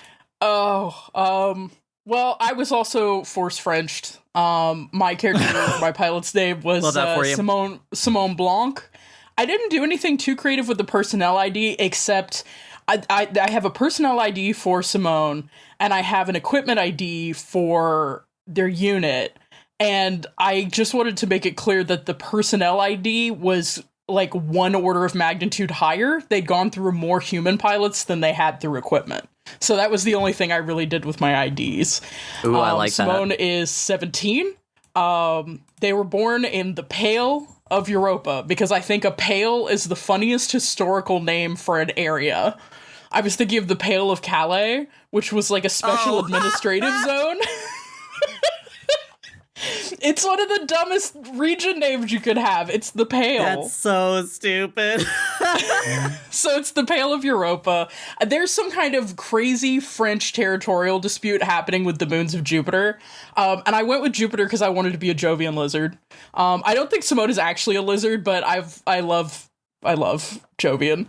I was also force Frenched. My character, my pilot's name was Simone Blanc. I didn't do anything too creative with the personnel ID except I have a personnel ID for Simone, and I have an equipment ID for their unit, and I just wanted to make it clear that the personnel ID was like 1 order of magnitude higher. They'd gone through more human pilots than they had through equipment. So that was the only thing I really did with my IDs. Ooh, I like Simone is 17. They were born in the Pale of Europa, because I think a Pale is the funniest historical name for an area. I was thinking of the Pale of Calais, which was like a special administrative zone. It's one of the dumbest region names you could have. It's the Pale. That's so stupid. So it's the Pale of Europa. There's some kind of crazy French territorial dispute happening with the moons of Jupiter. And I went with Jupiter because I wanted to be a Jovian lizard. I don't think Simone is actually a lizard, but I love Jovian.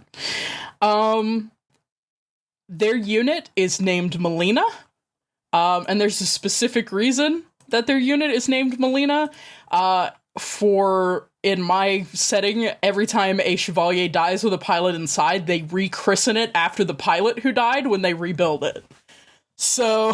Their unit is named Melina. And there's a specific reason that their unit is named Melina. In my setting, every time a Chevalier dies with a pilot inside, they rechristen it after the pilot who died when they rebuild it. So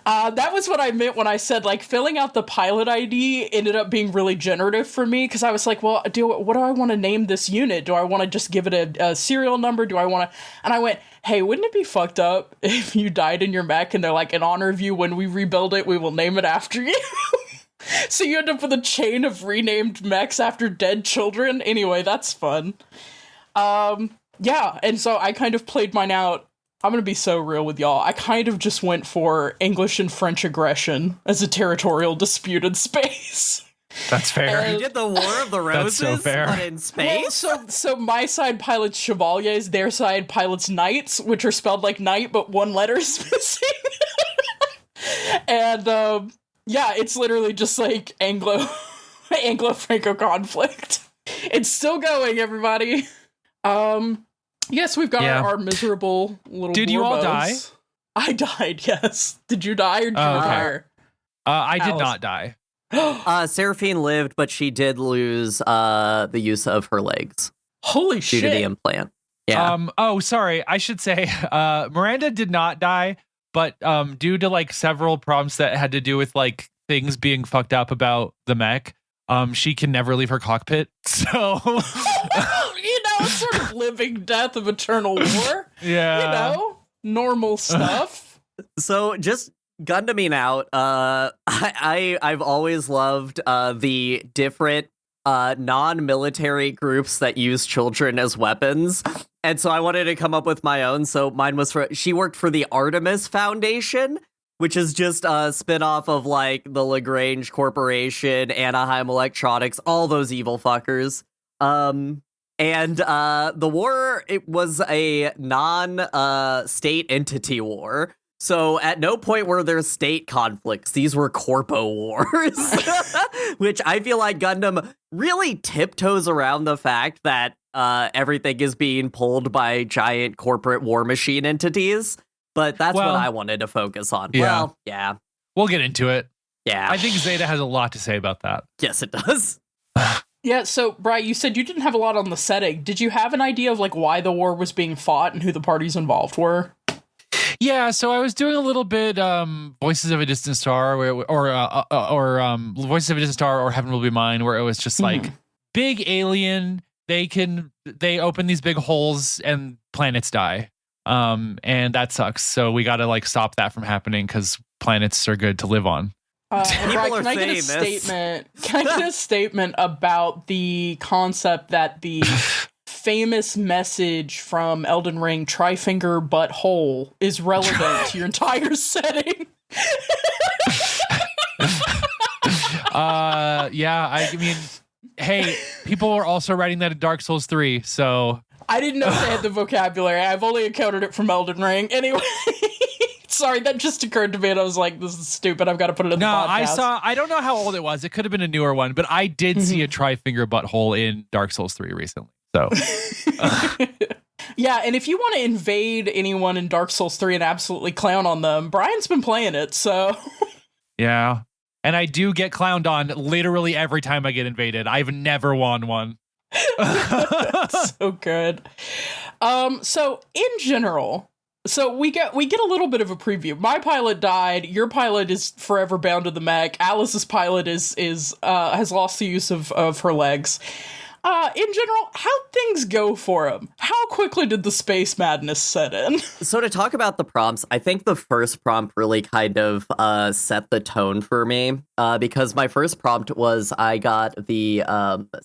that was what I meant when I said, like, filling out the pilot ID ended up being really generative for me, because I was like, well, what do I want to name this unit? Do I want to just give it a serial number? Do I want to... And I went, hey, wouldn't it be fucked up if you died in your mech and they're like, in honor of you, when we rebuild it, we will name it after you? So you end up with a chain of renamed mechs after dead children. Anyway, that's fun. Yeah, and so I kind of played mine out. I'm going to be so real with y'all. I kind of just went for English and French aggression as a territorial dispute in space. That's fair. And you did the War of the Roses, so fair. but in space? Well, so my side pilots Chevaliers, their side pilots Knights, which are spelled like knight, but 1 letter is missing. And, yeah, it's literally just like Anglo-Franco conflict. It's still going, everybody. Yes, we've got our miserable little Did you all die? I died, yes. Did you die or did you retire? I did not die. Seraphine lived, but she did lose the use of her legs. Holy shit. Due to the implant. Yeah. Sorry. I should say Miranda did not die, but due to like several problems that had to do with like things being fucked up about the mech, she can never leave her cockpit. So sort of living death of eternal war. Yeah. Normal stuff. So just Gundaming out, I've always loved the different non-military groups that use children as weapons. And so I wanted to come up with my own. So mine was she worked for the Artemis Foundation, which is just a spinoff of like the LaGrange Corporation, Anaheim Electronics, all those evil fuckers. And the war, it was a non-state entity war. So at no point were there state conflicts. These were corpo wars, which I feel like Gundam really tiptoes around the fact that everything is being pulled by giant corporate war machine entities. But that's what I wanted to focus on. Yeah. Well, yeah. We'll get into it. Yeah. I think Zeta has a lot to say about that. Yes, it does. Yeah, so, Brian, you said you didn't have a lot on the setting. Did you have an idea of, like, why the war was being fought and who the parties involved were? Yeah, so I was doing a little bit Voices of a Distant Star or Voices of a Distant Star or Heaven Will Be Mine, where it was just like big alien, they open these big holes and planets die. And that sucks. So we got to like stop that from happening because planets are good to live on. Brian, can I get a statement? Can I get a statement about the concept that the famous message from Elden Ring, Tri-Finger Butt Hole, is relevant to your entire setting? Yeah, I mean, hey, people are also writing that in Dark Souls 3, so I didn't know they had the vocabulary. I've only encountered it from Elden Ring. Anyway, sorry, that just occurred to me, and I was like, this is stupid. I've got to put it in the podcast. I don't know how old it was. It could have been a newer one, but I did see a Tri-Finger Butt Hole in Dark Souls 3 recently. So, yeah, and if you want to invade anyone in Dark Souls 3 and absolutely clown on them, Brian's been playing it, so. Yeah, and I do get clowned on literally every time I get invaded. I've never won one. So good. So in general, so we get a little bit of a preview. My pilot died. Your pilot is forever bound to the mech. Alice's pilot is has lost the use of her legs. In general, how'd things go for him? How quickly did the space madness set in? So to talk about the prompts, I think the first prompt really kind of set the tone for me, because my first prompt was I got the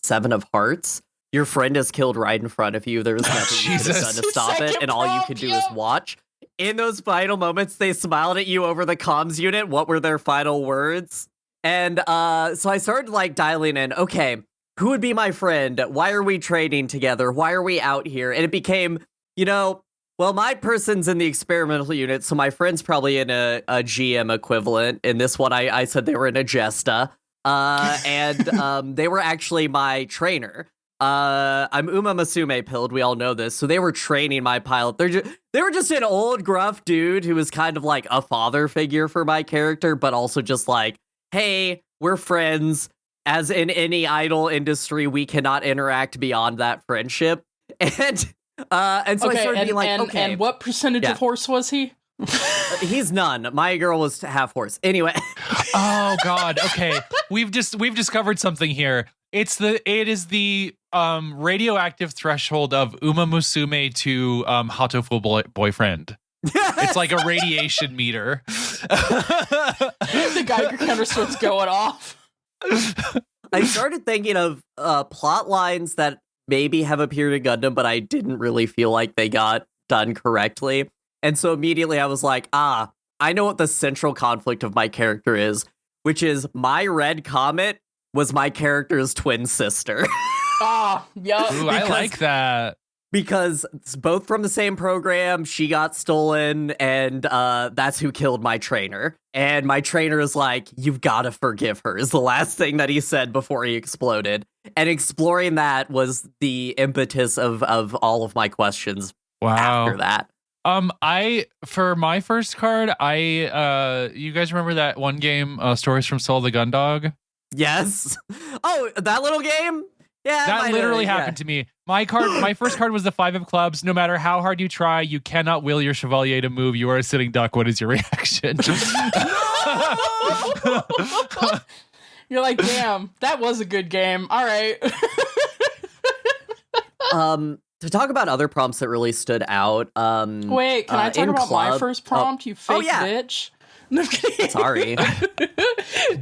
7 of Hearts. Your friend is killed right in front of you. There was nothing you could have done to stop it, and all you could do is watch. In those final moments, they smiled at you over the comms unit. What were their final words? And so I started like dialing in, okay, who would be my friend? Why are we trading together? Why are we out here? And it became, well, my person's in the experimental unit, so my friend's probably in a GM equivalent. In this one, I said they were in a Jesta. And they were actually my trainer. I'm Uma Musume pilled. We all know this. So they were training my pilot. They were just an old gruff dude who was kind of like a father figure for my character, but also just like, hey, we're friends. As in any idol industry, we cannot interact beyond that friendship. And so I started being like, okay. And what percentage of horse was he? He's none. My girl was half horse. Anyway. Oh God. Okay. We've discovered something here. It is the radioactive threshold of Uma Musume to Hatoful boyfriend. It's like a radiation meter. The Geiger counter starts going off. I started thinking of plot lines that maybe have appeared in Gundam, but I didn't really feel like they got done correctly. And so immediately I was like, I know what the central conflict of my character is, which is my red comet was my character's twin sister. Yeah. Ooh, I like that. Because it's both from the same program, she got stolen, and that's who killed my trainer. And my trainer is like, you've got to forgive her, is the last thing that he said before he exploded. And exploring that was the impetus of all of my questions after that. For my first card, you guys remember that one game, Stories from Soul the Gundog? Yes. Oh, that little game? Yeah, that literally happened to me. My first card was the 5 of clubs. No matter how hard you try, you cannot will your Chevalier to move. You are a sitting duck. What is your reaction? You're like, damn, that was a good game. All right. To talk about other prompts that really stood out. Wait, can I talk about my first prompt? You fake bitch. No, I'm kidding. Sorry.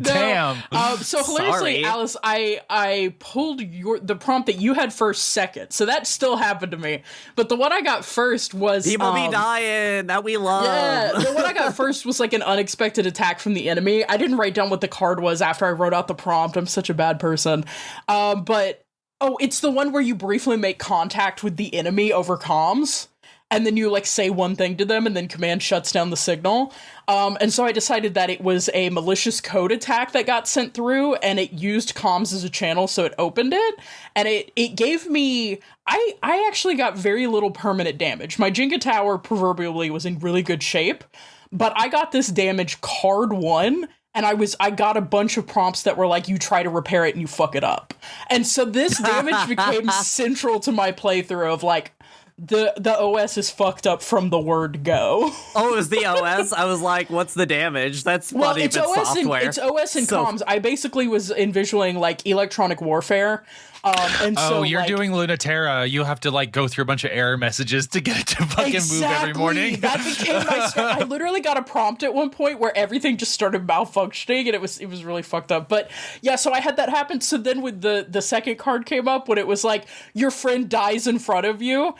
Damn. So hilariously, Alice, I pulled the prompt that you had first second, so that still happened to me. But the one I got first was people be dying that we love. Yeah, the one I got first was like an unexpected attack from the enemy. I didn't write down what the card was after I wrote out the prompt. I'm such a bad person. But it's the one where you briefly make contact with the enemy over comms. And then you, like, say one thing to them, and then command shuts down the signal. And so I decided that it was a malicious code attack that got sent through, and it used comms as a channel, so it opened it. And it gave me... I actually got very little permanent damage. My Jenga tower, proverbially, was in really good shape. But I got this damage card 1, and I got a bunch of prompts that were like, you try to repair it and you fuck it up. And so this damage became central to my playthrough of, like, the OS is fucked up from the word go. Oh, it was the OS? I was like, what's the damage? That's funny if it's software. It's OS and comms. I basically was envisioning, like, electronic warfare. And so, you're like, doing Lunaterra. You have to, like, go through a bunch of error messages to get it to fucking move every morning. That became my I literally got a prompt at one point where everything just started malfunctioning, and it was really fucked up. But yeah, so I had that happen. So then when the second card came up, when it was like, your friend dies in front of you,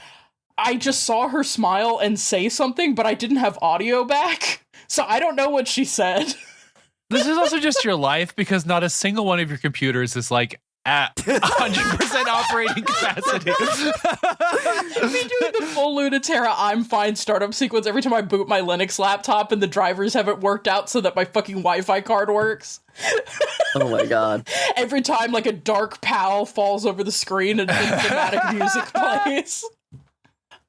I just saw her smile and say something, but I didn't have audio back. So I don't know what she said. This is also just your life, because not a single one of your computers is like at 100% operating capacity. Me doing the full Lunaterra I'm fine startup sequence every time I boot my Linux laptop and the drivers haven't worked out so that my fucking Wi-Fi card works. Oh my god. Every time, like, a dark PAL falls over the screen and dramatic music plays.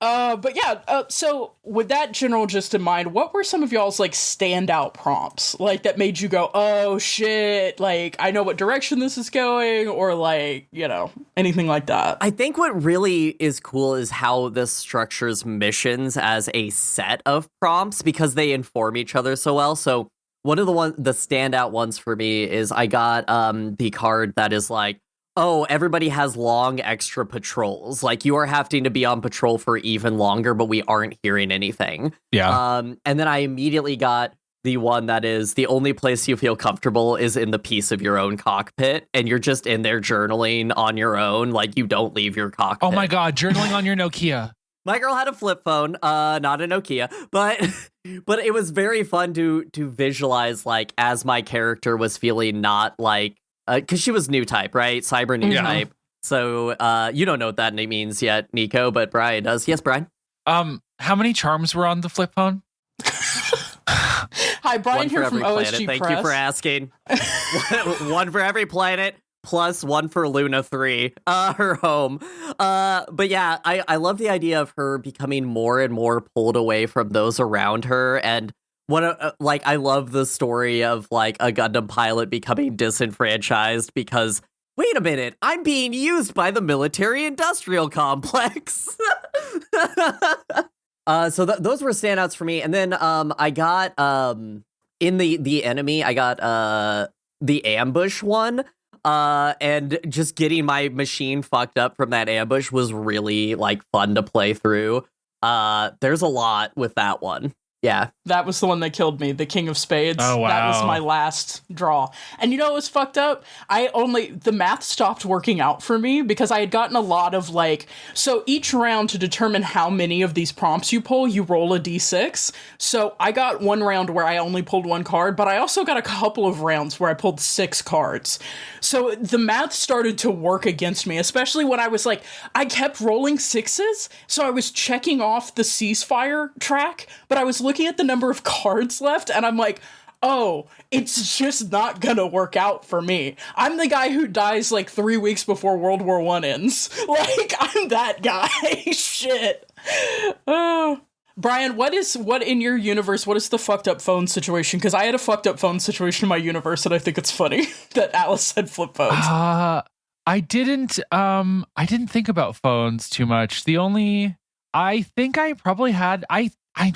But yeah, so with that general gist in mind, what were some of y'all's, like, standout prompts? Like, that made you go, oh shit, like, I know what direction this is going, or, like, you know, anything like that? I think what really is cool is how this structures missions as a set of prompts, because they inform each other so well. So one of the standout ones for me is I got the card that is like, oh, everybody has long extra patrols. Like, you are having to be on patrol for even longer, but we aren't hearing anything. Yeah. And then I immediately got the one that is the only place you feel comfortable is in the piece of your own cockpit, and you're just in there journaling on your own. Like, you don't leave your cockpit. Oh my god, journaling on your Nokia. My girl had a flip phone, not a Nokia, but it was very fun to visualize, like, as my character was feeling not like, because she was new type, right? Cyber new type. So you don't know what that means yet, Niko, but Brian does. Yes, Brian? How many charms were on the flip phone? Hi, Brian here from OSG Thank Press. you for asking. One for every planet, plus one for Luna 3, her home. But yeah, I love the idea of her becoming more and more pulled away from those around her, and like, I love the story of, like, a Gundam pilot becoming disenfranchised because, wait a minute, I'm being used by the military-industrial complex. So those were standouts for me. And then I got, in the enemy, I got the ambush one. And just getting my machine fucked up from that ambush was really, like, fun to play through. There's a lot with that one. Yeah. That was the one that killed me, the King of Spades. Oh, wow. That was my last draw. And you know what was fucked up? The math stopped working out for me because I had gotten a lot of, like, so each round to determine how many of these prompts you pull, you roll a d6. So I got one round where I only pulled one card, but I also got a couple of rounds where I pulled 6 cards. So the math started to work against me, especially when I was like, I kept rolling 6s. So I was checking off the ceasefire track, but I was looking at the number of cards left, and I'm like, oh, it's just not gonna work out for me. I'm the guy who dies, like, 3 weeks before World War I ends. Like, I'm that guy. Shit. Brian, what in your universe, what is the fucked up phone situation? Because I had a fucked up phone situation in my universe, and I think it's funny that Alice had flip phones. I didn't think about phones too much. I think I probably had, I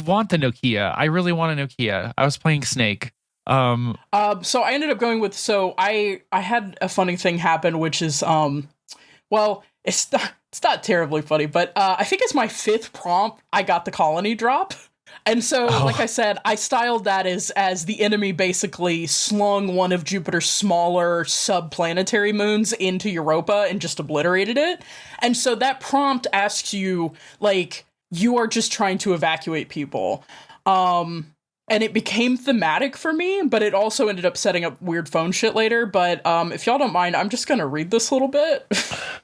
want the Nokia. I really want a Nokia. I was playing Snake. So I ended up going with, I had a funny thing happen, which is, well, it's It's not terribly funny, but I think as my 5th prompt, I got the colony drop. And so, like I said, I styled that as the enemy basically slung one of Jupiter's smaller subplanetary moons into Europa and just obliterated it. And so that prompt asks you, like, you are just trying to evacuate people. And it became thematic for me, but it also ended up setting up weird phone shit later. But if y'all don't mind, I'm just going to read this a little bit.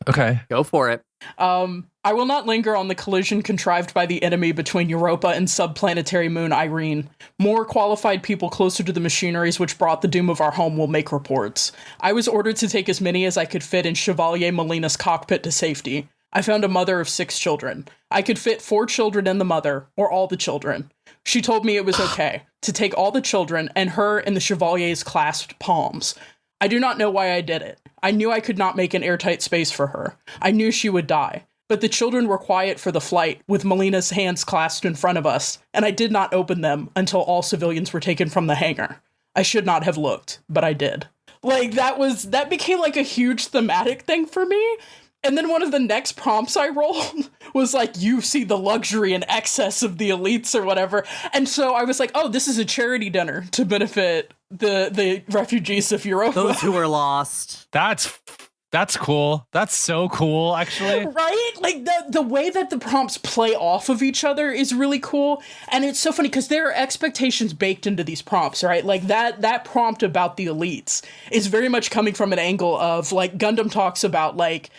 Okay. Go for it. I will not linger on the collision contrived by the enemy between Europa and subplanetary moon Irene. More qualified people closer to the machineries which brought the doom of our home will make reports. I was ordered to take as many as I could fit in Chevalier Molina's cockpit to safety. I found a mother of 6 children. I could fit 4 children and the mother, or all the children. She told me it was okay to take all the children and her in the Chevalier's clasped palms. I do not know why I did it. I knew I could not make an airtight space for her. I knew she would die. But the children were quiet for the flight, with Molina's hands clasped in front of us, and I did not open them until all civilians were taken from the hangar. I should not have looked, but I did. Like, that became like a huge thematic thing for me. And then one of the next prompts I rolled was like, you see the luxury and excess of the elites or whatever. And so I was like, oh, this is a charity dinner to benefit the refugees of Europa. Those who were lost. That's cool. That's so cool, actually. Right? Like, the way that the prompts play off of each other is really cool. And it's so funny because there are expectations baked into these prompts, right? Like, that prompt about the elites is very much coming from an angle of, like, Gundam talks about, like,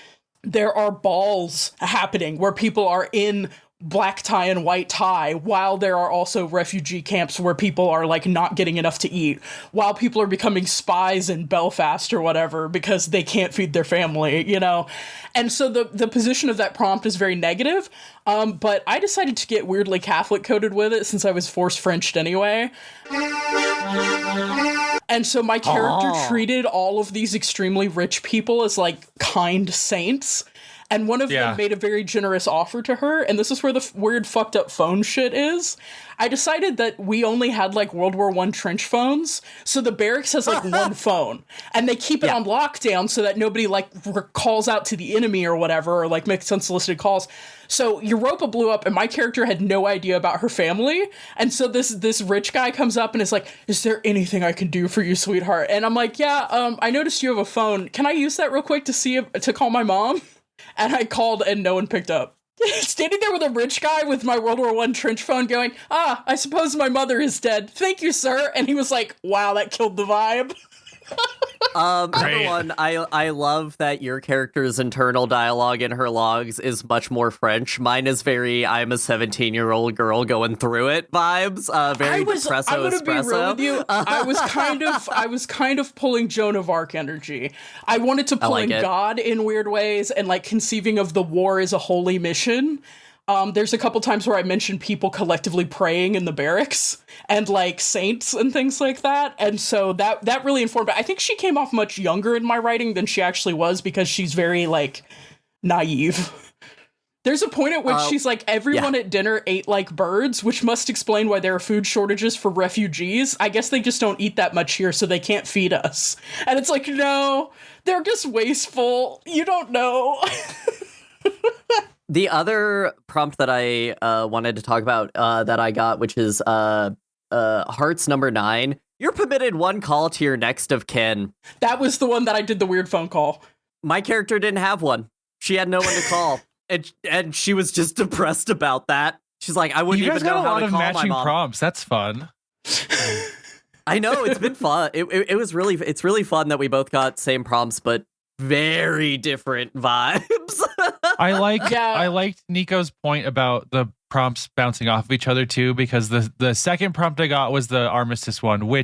there are balls happening where people are in black tie and white tie, while there are also refugee camps where people are like not getting enough to eat, while people are becoming spies in Belfast or whatever because they can't feed their family, you know? And so the position of that prompt is very negative. But I decided to get weirdly Catholic coded with it since I was forced Frenched anyway. And so my character treated all of these extremely rich people as like kind saints. And one of them made a very generous offer to her. And this is where the weird fucked up phone shit is. I decided that we only had like World War I trench phones. So the barracks has like one phone. And they keep it on lockdown so that nobody like calls out to the enemy or whatever, or like makes unsolicited calls. So Europa blew up and my character had no idea about her family. And so this rich guy comes up and is like, is there anything I can do for you, sweetheart? And I'm like, yeah, I noticed you have a phone. Can I use that real quick to call my mom? And I called and no one picked up. Standing there with a rich guy with my World War I trench phone going, I suppose my mother is dead. Thank you, sir. And he was like, wow, that killed the vibe. Number one, I love that your character's internal dialogue in her logs is much more French. Mine is very I'm a 17-year-old girl going through it vibes. Very depresso I'm gonna espresso. be real with you. I was kind of pulling Joan of Arc energy. I wanted to pull in God in weird ways and like conceiving of the war as a holy mission. There's a couple times where I mentioned people collectively praying in the barracks and like saints and things like that. And so that really informed it. I think she came off much younger in my writing than she actually was because she's very like naive. There's a point at which she's like, everyone at dinner ate like birds, which must explain why there are food shortages for refugees. I guess they just don't eat that much here, so they can't feed us. And it's like, no, they're just wasteful. You don't know. The other prompt that I wanted to talk about that I got, which is Hearts number 9. You're permitted one call to your next of kin. That was the one that I did the weird phone call. My character didn't have one. She had no one to call. and she was just depressed about that. She's like, I wouldn't even know how to call my mom. You guys got a lot of matching prompts. That's fun. I know, it's been fun. It's really fun that we both got same prompts, but very different vibes. I liked Niko's point about the prompts bouncing off of each other too, because the second prompt I got was the armistice one, or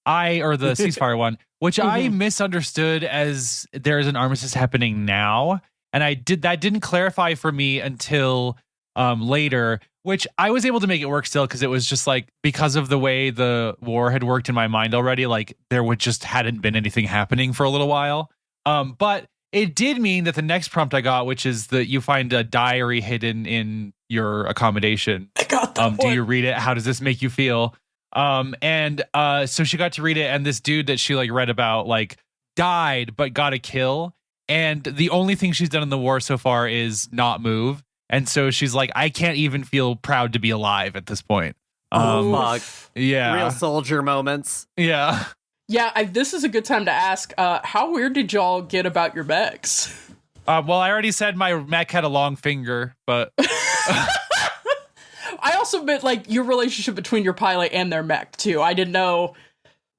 the ceasefire one, which I misunderstood as there's an armistice happening now, and that didn't clarify for me until later, which I was able to make it work still because it was just like, because of the way the war had worked in my mind already, like there hadn't been anything happening for a little while. But it did mean that the next prompt I got, which is that you find a diary hidden in your accommodation. I got that do you read it? How does this make you feel? So she got to read it, and this dude that she like read about like died but got a kill, And the only thing she's done in the war so far is not move. And so she's like, I can't even feel proud to be alive at this point. Fuck. Yeah. Real soldier moments. Yeah. Yeah, this is a good time to ask, how weird did y'all get about your mechs? Well, I already said my mech had a long finger, but... I also meant, like, your relationship between your pilot and their mech, too. I didn't know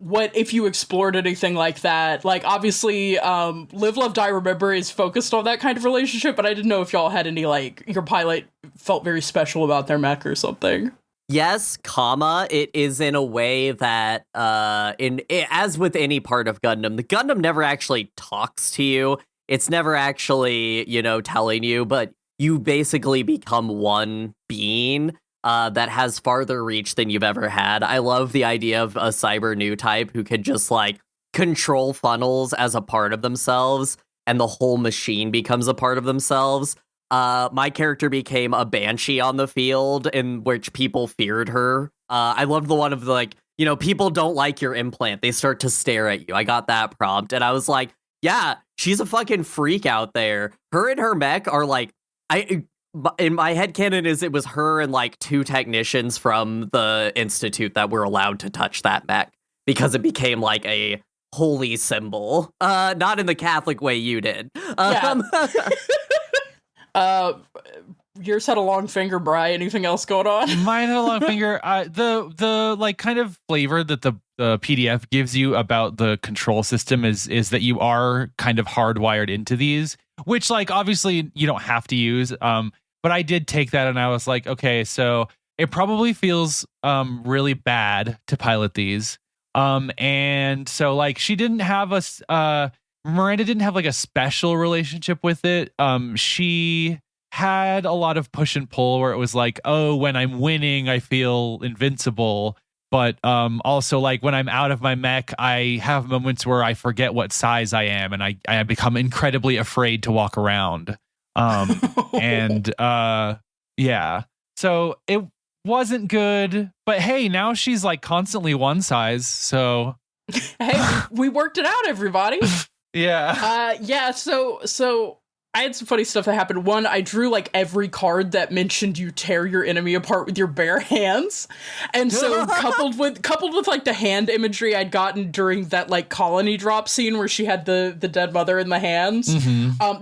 if you explored anything like that. Like, obviously, Live, Love, Die, Remember is focused on that kind of relationship, but I didn't know if y'all had any, like, your pilot felt very special about their mech or something. Yes, it is in a way that, as with any part of Gundam, the Gundam never actually talks to you. It's never actually, telling you, but you basically become one being that has farther reach than you've ever had. I love the idea of a cyber new type who could just, like, control funnels as a part of themselves, and the whole machine becomes a part of themselves. My character became a banshee on the field in which people feared her. I loved the one of the, like, people don't like your implant. They start to stare at you. I got that prompt, and I was like, yeah, she's a fucking freak out there. Her and her mech are, like, in my headcanon it was her and, like, 2 technicians from the Institute that were allowed to touch that mech because it became, like, a holy symbol. Not in the Catholic way you did. Yeah. Yours had a long finger, Bri. Anything else going on? Mine had a long finger. The like kind of flavor that the PDF gives you about the control system is that you are kind of hardwired into these, which, like, obviously you don't have to use. But I did take that and I was like, okay, so it probably feels really bad to pilot these. And so, like, she didn't have Miranda didn't have, like, a special relationship with it. She had a lot of push and pull where it was like, oh, when I'm winning, I feel invincible. But also, like, when I'm out of my mech, I have moments where I forget what size I am, and I become incredibly afraid to walk around. Yeah. So it wasn't good. But hey, now she's, like, constantly one size. So Hey, we worked it out, everybody. Yeah. So I had some funny stuff that happened. One, I drew, like, every card that mentioned you tear your enemy apart with your bare hands. And so coupled with like the hand imagery I'd gotten during that, like, colony drop scene where she had the dead mother in the hands,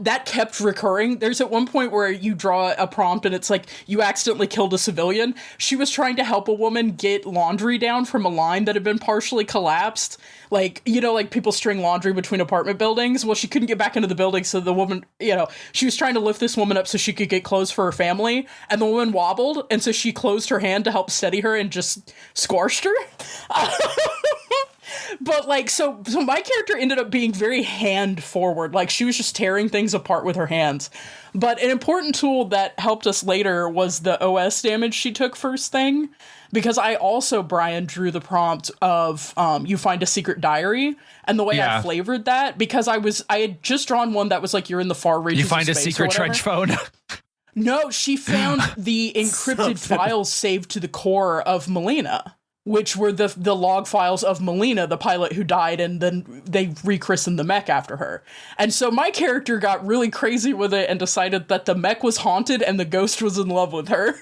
that kept recurring. There's at one point where you draw a prompt and it's like you accidentally killed a civilian. She was trying to help a woman get laundry down from a line that had been partially collapsed. Like, like people string laundry between apartment buildings. Well, she couldn't get back into the building, so the woman, she was trying to lift this woman up so she could get clothes for her family, and the woman wobbled, and so she closed her hand to help steady her and just squashed her. But, like, so my character ended up being very hand forward. Like, she was just tearing things apart with her hands. But an important tool that helped us later was the OS damage she took first thing. Because I also, Brian, drew the prompt of you find a secret diary. And the way I flavored that, because I had just drawn one that was like, you're in the far reaches of space. You find a secret trench phone. No, she found the encrypted files saved to the core of Melina, which were the log files of Melina, the pilot who died, and then they rechristened the mech after her. And so my character got really crazy with it and decided that the mech was haunted and the ghost was in love with her.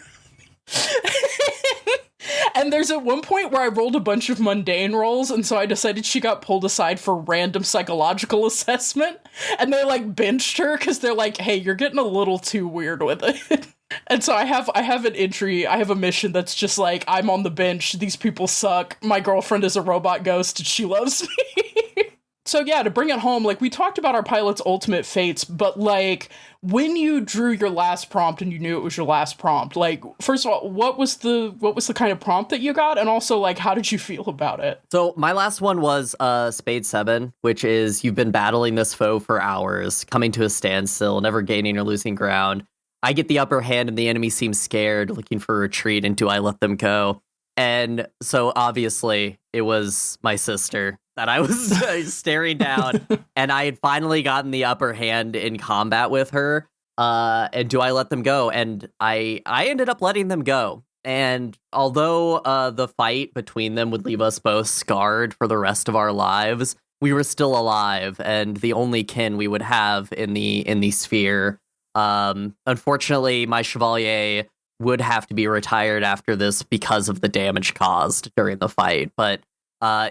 And there's at one point where I rolled a bunch of mundane rolls, and so I decided she got pulled aside for random psychological assessment, and they, like, benched her because they're like, hey, you're getting a little too weird with it. And so I have an entry, I have a mission that's just like, I'm on the bench, these people suck, my girlfriend is a robot ghost, and she loves me. So yeah, to bring it home, like, we talked about our pilot's ultimate fates, but, like, when you drew your last prompt and you knew it was your last prompt, like, first of all, what was the kind of prompt that you got? And also, like, how did you feel about it? So my last one was Spade 7, which is you've been battling this foe for hours, coming to a standstill, never gaining or losing ground. I get the upper hand and the enemy seems scared, looking for a retreat, and do I let them go? And so obviously it was my sister that I was staring down, and I had finally gotten the upper hand in combat with her. And do I let them go? And I ended up letting them go. And although the fight between them would leave us both scarred for the rest of our lives, we were still alive and the only kin we would have in the sphere. Unfortunately, my Chevalier would have to be retired after this because of the damage caused during the fight. But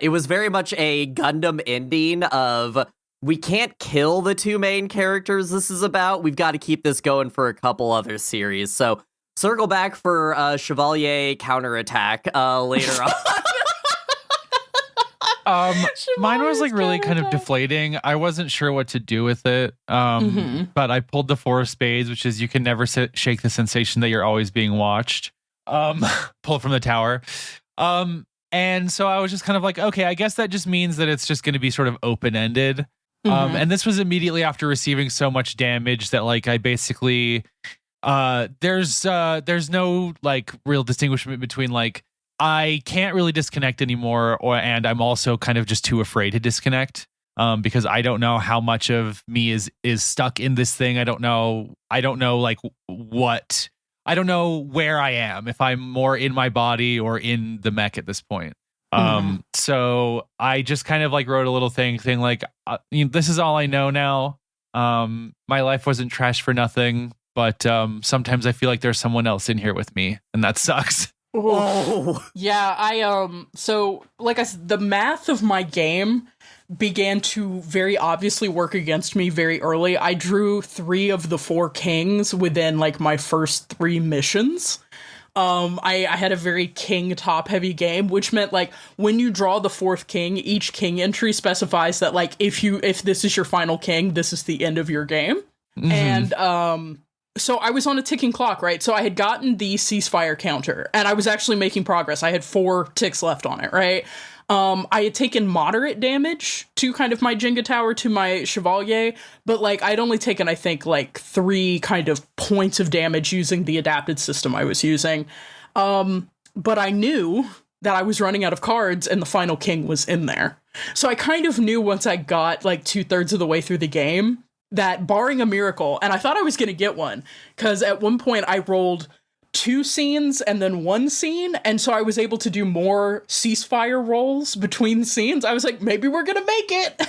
it was very much a Gundam ending of, we can't kill the two main characters this is about. We've got to keep this going for a couple other series. So circle back for Chevalier counterattack later on. Mine was like really kind of deflating. I wasn't sure what to do with it. But I pulled the 4 of spades, which is you can never shake the sensation that you're always being watched. Pull from the tower. And so I was just kind of like, okay, I guess that just means that it's just going to be sort of open-ended. And this was immediately after receiving so much damage that like I basically there's no like real distinguishment between like I can't really disconnect anymore, and I'm also kind of just too afraid to disconnect because I don't know how much of me is stuck in this thing. I don't know like what. I don't know where I am, if I'm more in my body or in the mech at this point. So I just kind of like wrote a little thing like, this is all I know now. My life wasn't trash for nothing, but sometimes I feel like there's someone else in here with me, and that sucks. Oh. Yeah, so like I said, the math of my game began to very obviously work against me very early. I drew 3 of the 4 kings within like my first 3 missions. I had a very king top heavy game, which meant like when you draw the 4th king, each king entry specifies that like if this is your final king, this is the end of your game. And so I was on a ticking clock, right? So I had gotten the ceasefire counter, and I was actually making progress. I had 4 ticks left on it, right? I had taken moderate damage to kind of my Jenga tower, to my Chevalier, but like I'd only taken, I think, like 3 kind of points of damage using the adapted system I was using. But I knew that I was running out of cards and the final king was in there. So I kind of knew once I got like 2/3 of the way through the game that barring a miracle, and I thought I was going to get one, because at one point I rolled 2 scenes and then 1 scene, and so I was able to do more ceasefire rolls between scenes. I was like, maybe we're going to make it!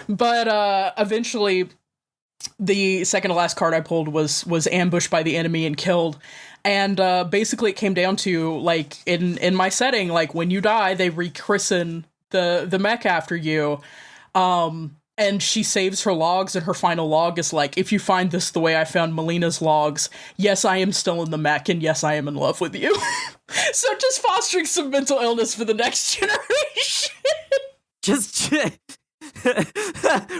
But eventually, the second to last card I pulled was ambushed by the enemy and killed. And basically it came down to, like, in my setting, like, when you die, they rechristen the mech after you. And she saves her logs, and her final log is like, if you find this the way I found Melina's logs, yes, I am still in the mech, and yes, I am in love with you. So just fostering some mental illness for the next generation.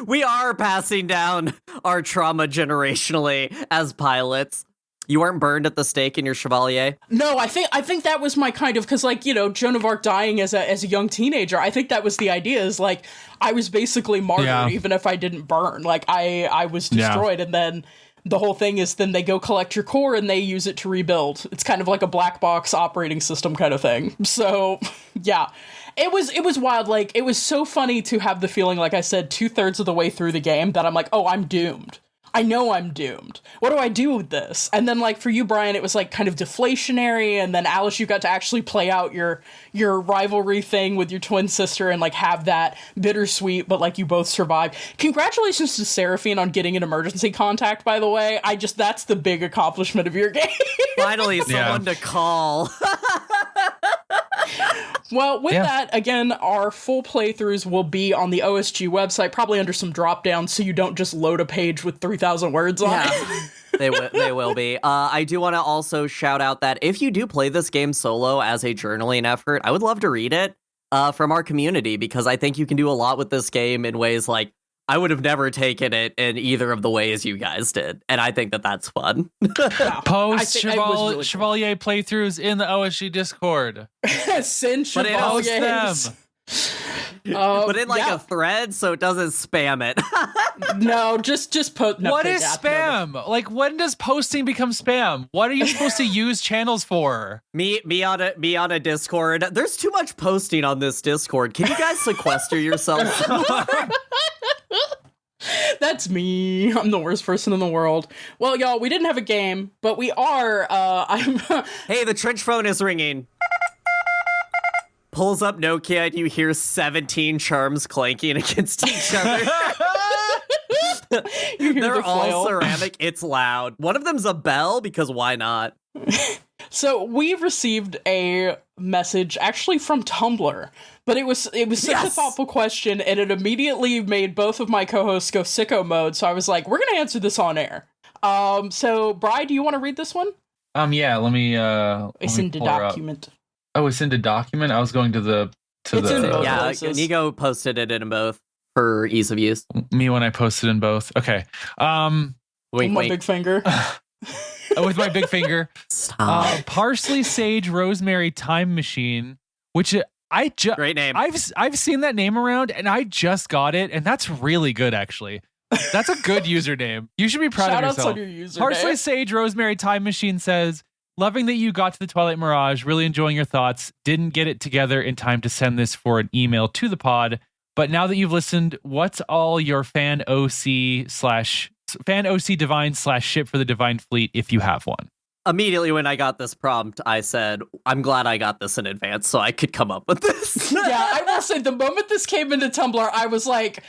We are passing down our trauma generationally as pilots. You weren't burned at the stake in your Chevalier? No, I think that was my kind of, because, like, you know, Joan of Arc dying as a young teenager, I think that was the idea, is, like, I was basically martyred, even if I didn't burn. Like, I was destroyed, and then the whole thing is then they go collect your core and they use it to rebuild. It's kind of like a black box operating system kind of thing. So, yeah. It was wild. Like, it was so funny to have the feeling, like I said, 2/3 of the way through the game, that I'm like, oh, I'm doomed. I know I'm doomed. What do I do with this? And then, like, for you, Brian, it was, like, kind of deflationary, and then, Alice, you got to actually play out your rivalry thing with your twin sister and, like, have that bittersweet, but, like, you both survived. Congratulations to Seraphine on getting an emergency contact, by the way. That's the big accomplishment of your game. Finally, someone to call. Well, with that, again, our full playthroughs will be on the OSG website, probably under some drop-downs, so you don't just load a page with 3,000 words on it. They will be. I do want to also shout out that if you do play this game solo as a journaling effort, I would love to read it from our community, because I think you can do a lot with this game in ways like I would have never taken it in either of the ways you guys did, and I think that that's fun. Post Chevalier playthroughs in the OSG Discord. Send Chevaliers. Put in like a thread so it doesn't spam it. No, just post. No, what is spam? No. Like, when does posting become spam? What are you supposed to use channels for? Me on a Discord. There's too much posting on this Discord. Can you guys sequester yourselves? That's me. I'm the worst person in the world. Well, y'all, we didn't have a game, but we are. Hey, the trench phone is ringing. pulls up Nokia and you hear 17 charms clanking against each other. They're all ceramic. It's loud. One of them's a bell because why not? So we received a message actually from Tumblr, but it was such a thoughtful question, and it immediately made both of my co-hosts go sicko mode. So I was like, we're gonna answer this on air. So Bri, do you want to read this one? Yeah. Let me. It's in the document. Oh, it's in the document. I was going to the. In both places. Niko posted it in both for ease of use. Me when I posted in both. Okay. Wink, my big finger. With my big finger. Stop. Parsley, Sage, Rosemary, Time Machine, which great name. I've seen that name around, and I just got it, and that's really good, actually. That's a good username. You should be proud of yourself. On your username. Parsley, Sage, Rosemary, Time Machine says, loving that you got to the Twilight Mirage, really enjoying your thoughts. Didn't get it together in time to send this for an email to the pod, but now that you've listened, what's all your fan OC divine / ship for the Divine Fleet if you have one? Immediately when I got this prompt, I said, I'm glad I got this in advance so I could come up with this. Yeah, I will say the moment this came into Tumblr, I was like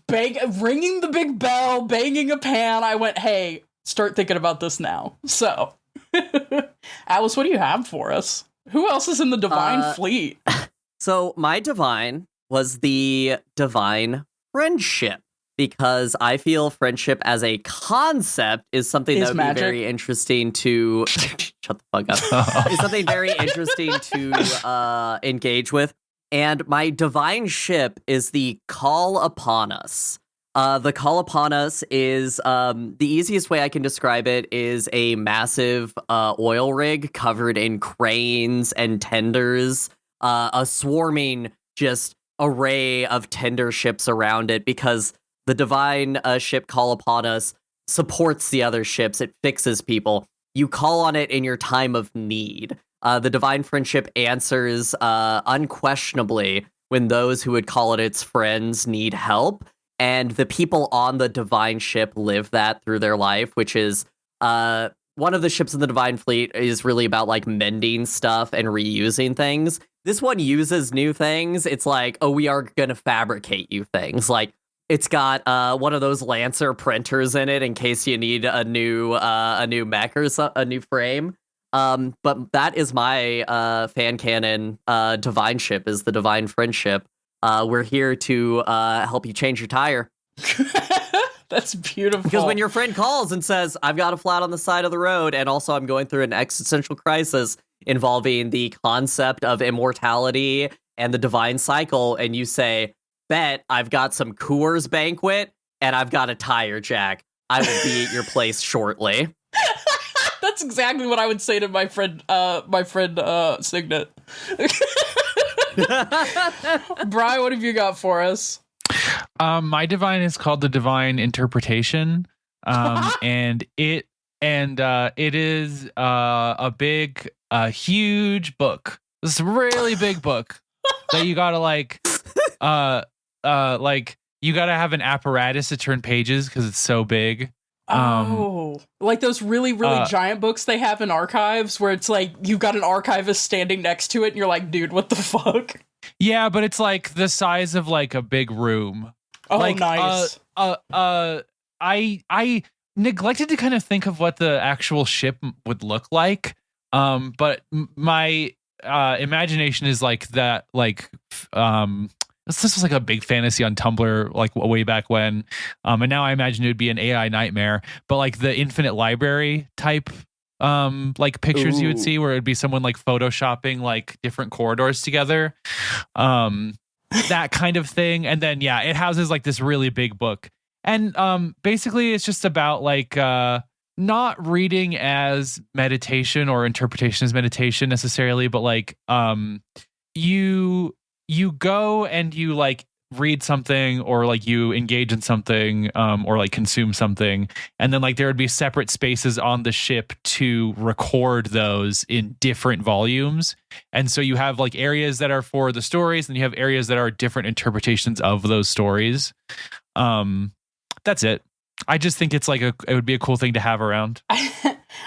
ringing the big bell, banging a pan. I went, hey, start thinking about this now. So, Alice, what do you have for us? Who else is in the Divine Fleet? So my divine was the Divine Friendship, because I feel friendship as a concept is something that would be very interesting to shut the fuck up. Is something very interesting to engage with. And my divine ship is the Call Upon Us. The Call Upon Us is the easiest way I can describe it is a massive oil rig covered in cranes and tenders, a swarming just array of tender ships around it, because the divine ship Call Upon Us supports the other ships. It fixes people. You call on it in your time of need. The divine friendship answers unquestionably when those who would call it its friends need help. And the people on the divine ship live that through their life, which is one of the ships in the Divine Fleet is really about like mending stuff and reusing things. This one uses new things. It's like, oh, we are going to fabricate you things. Like, it's got one of those Lancer printers in it in case you need a new mech or a new frame. But that is my fan canon divine ship, is the Divine Friendship. We're here to help you change your tire. That's beautiful. Because when your friend calls and says, I've got a flat on the side of the road, and also I'm going through an existential crisis involving the concept of immortality and the divine cycle, and you say, bet I've got some Coors Banquet and I've got a tire jack, I will be at your place shortly. That's exactly what I would say to my friend Signet. Bri, what have you got for us? My divine is called the Divine Interpretation, and it is a huge book. This really big book that you gotta like you gotta have an apparatus to turn pages because it's so big. Like those really giant books they have in archives where it's like you've got an archivist standing next to it and you're like, dude, what the fuck? Yeah, but it's like the size of like a big room. Oh, like, nice. I neglected to kind of think of what the actual ship would look like. But my imagination is like that, like this was like a big fantasy on Tumblr, like way back when. And now I imagine it would be an AI nightmare, but like the infinite library type, like pictures you would see where it'd be someone like photoshopping like different corridors together. That kind of thing. And then, yeah, it houses like this really big book. And basically it's just about like not reading as meditation or interpretation as meditation necessarily, but like you go and you like read something or like you engage in something or like consume something, and then like there would be separate spaces on the ship to record those in different volumes. And so you have like areas that are for the stories and you have areas that are different interpretations of those stories. That's it. I just think it's like it would be a cool thing to have around.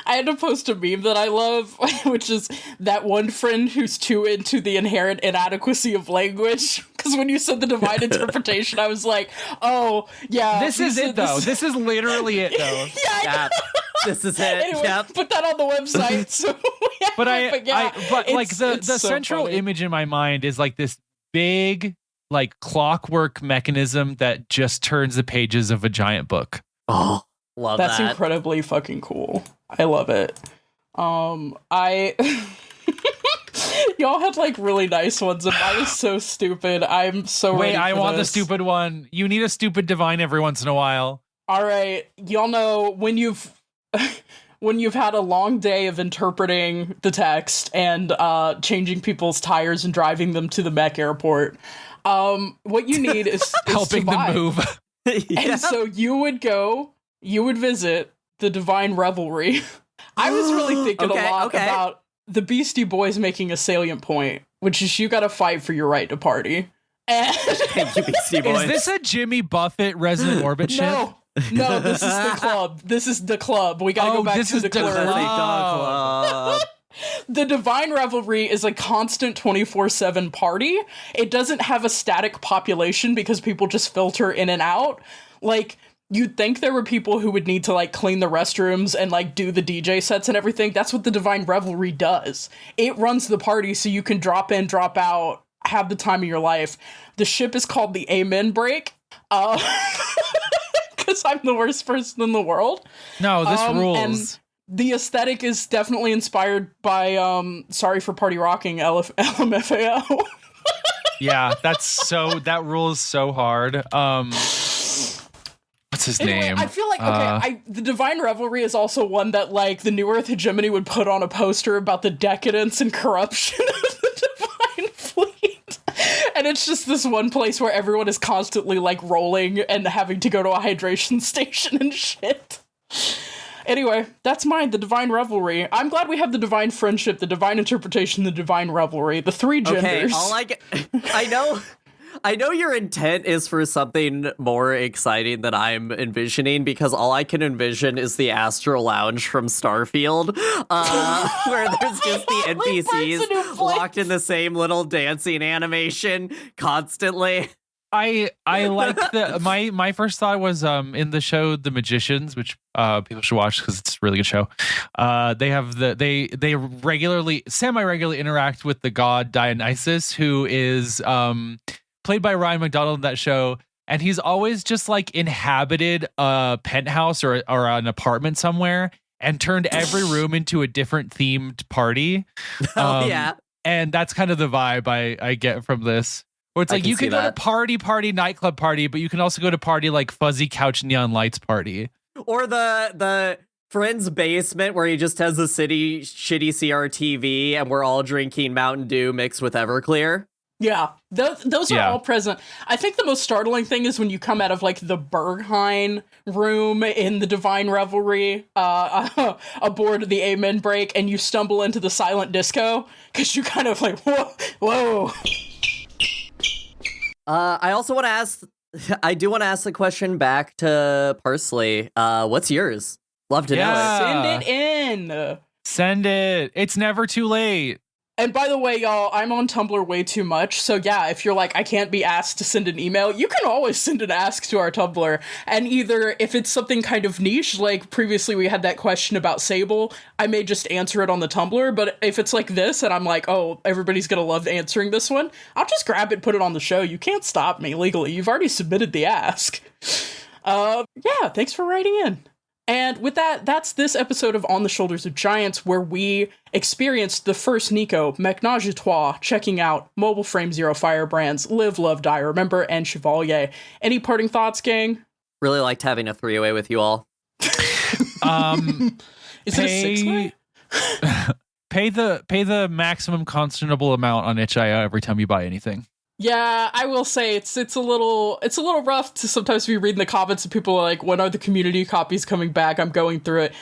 I had to post a meme that I love, which is that one friend who's too into the inherent inadequacy of language. Because when you said the divine interpretation, I was like, oh, yeah. This is it, though. This is literally it, though. Yeah, this is it. Anyway, Yep. put that on the website. So, yeah, But like the so central funny. image in my mind is like this big, like clockwork mechanism that just turns the pages of a giant book. Oh, love That's that. incredibly fucking cool. I love it. I y'all had like really nice ones, and mine is so stupid. I'm so Wait, ready I for want the this. stupid one. You need a stupid divine every once in a while. All right, y'all know when you've had a long day of interpreting the text and changing people's tires and driving them to the mech airport. What you need is Helping them survive. move. And so you would visit the Divine Revelry. I was really thinking a lot about the Beastie Boys making a salient point, which is you gotta fight for your right to party. And Thank you, Beastie Boys. Is this a Jimmy Buffett Resonant Orbit ship? No, this is the club. This is the club. We gotta go back to the club. The Divine Revelry is a constant 24/7 party. It doesn't have a static population because people just filter in and out. Like, you'd think there were people who would need to, like, clean the restrooms and, like, do the DJ sets and everything. That's what the Divine Revelry does. It runs the party so you can drop in, drop out, have the time of your life. The ship is called the Amen Break. Because I'm the worst person in the world. No, this rules. And the aesthetic is definitely inspired by Sorry for Party Rocking, LMFAO. Yeah, that rules so hard. What's his name? I feel like, the Divine Revelry is also one that, like, the New Earth hegemony would put on a poster about the decadence and corruption of the Divine Fleet. And it's just this one place where everyone is constantly, like, rolling and having to go to a hydration station and shit. Anyway, that's mine, the Divine Revelry. I'm glad we have the Divine Friendship, the Divine Interpretation, the Divine Revelry, the three genders. Okay, I know your intent is for something more exciting than I'm envisioning, because all I can envision is the Astro Lounge from Starfield, where there's just the NPCs locked in the same little dancing animation constantly. I like my first thought was in the show The Magicians, which people should watch because it's a really good show. They have they semi-regularly interact with the god Dionysus, who is played by Ryan McDonald in that show, and he's always just like inhabited a penthouse or an apartment somewhere and turned every room into a different themed party. Yeah. And that's kind of the vibe I get from this. Where it's like you can go to party, nightclub party, but you can also go to party like fuzzy couch neon lights party. Or the friend's basement where he just has a shitty CRTV and we're all drinking Mountain Dew mixed with Everclear. Yeah, those are all present. I think the most startling thing is when you come out of, like, the Berghain room in the Divine Revelry aboard the Amen Break, and you stumble into the silent disco, because you kind of like, whoa. I also want to ask, I do want to ask the question back to Parsley. What's yours? Love to know it. Send it in. Send it. It's never too late. And by the way, y'all, I'm on Tumblr way too much. So yeah, if you're like, I can't be asked to send an email, you can always send an ask to our Tumblr. And either if it's something kind of niche, like previously we had that question about Sable, I may just answer it on the Tumblr. But if it's like this and I'm like, oh, everybody's going to love answering this one, I'll just grab it, put it on the show. You can't stop me legally. You've already submitted the ask. Yeah, thanks for writing in. And with that, that's this episode of On the Shoulders of Giants, where we experienced the first Niko, Mechnáge-à-Trois, checking out Mobile Frame Zero Firebrands, Live, Love, Die, Remember, and Chevalier. Any parting thoughts, gang? Really liked having a three-way with you all. Is it a six-way? Pay the maximum conscionable amount on itch.io every time you buy anything. Yeah, I will say it's a little rough to sometimes be reading the comments and people are like, when are the community copies coming back? I'm going through it.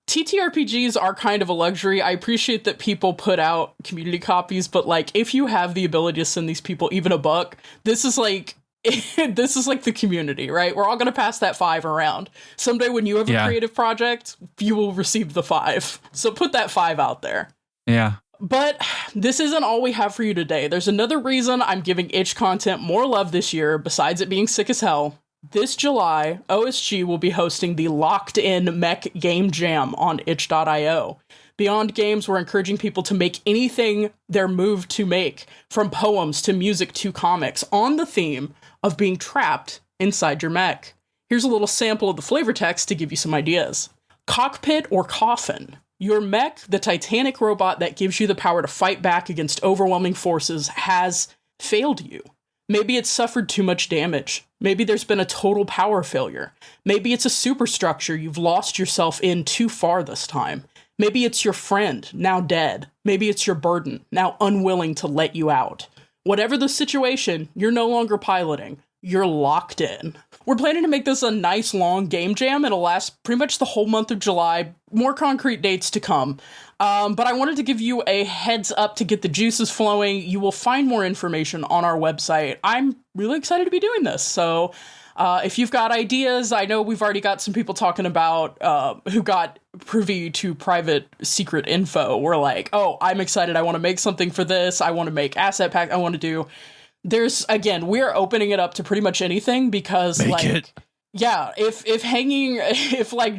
TTRPGs are kind of a luxury. I appreciate that people put out community copies, but like if you have the ability to send these people even $1, this is like this is like the community, right? We're all going to pass that 5 around. Someday when you have a creative project, you will receive the 5. So put that 5 out there. Yeah. But this isn't all we have for you today. There's another reason I'm giving itch content more love this year, besides it being sick as hell. This July, OSG will be hosting the Locked In Mech Game Jam on itch.io. Beyond games, we're encouraging people to make anything they're moved to make, from poems to music to comics, on the theme of being trapped inside your mech. Here's a little sample of the flavor text to give you some ideas. Cockpit or coffin. Your mech, the titanic robot that gives you the power to fight back against overwhelming forces, has failed you. Maybe it's suffered too much damage. Maybe there's been a total power failure. Maybe it's a superstructure you've lost yourself in too far this time. Maybe it's your friend, now dead. Maybe it's your burden, now unwilling to let you out. Whatever the situation, you're no longer piloting. You're locked in. We're planning to make this a nice long game jam. It'll last pretty much the whole month of July. More concrete dates to come. But I wanted to give you a heads up to get the juices flowing. You will find more information on our website. I'm really excited to be doing this. So if you've got ideas, I know we've already got some people talking about who got privy to private secret info. We're like, oh, I'm excited. I want to make something for this. I want to make asset pack. I want to do... we're opening it up to pretty much anything because if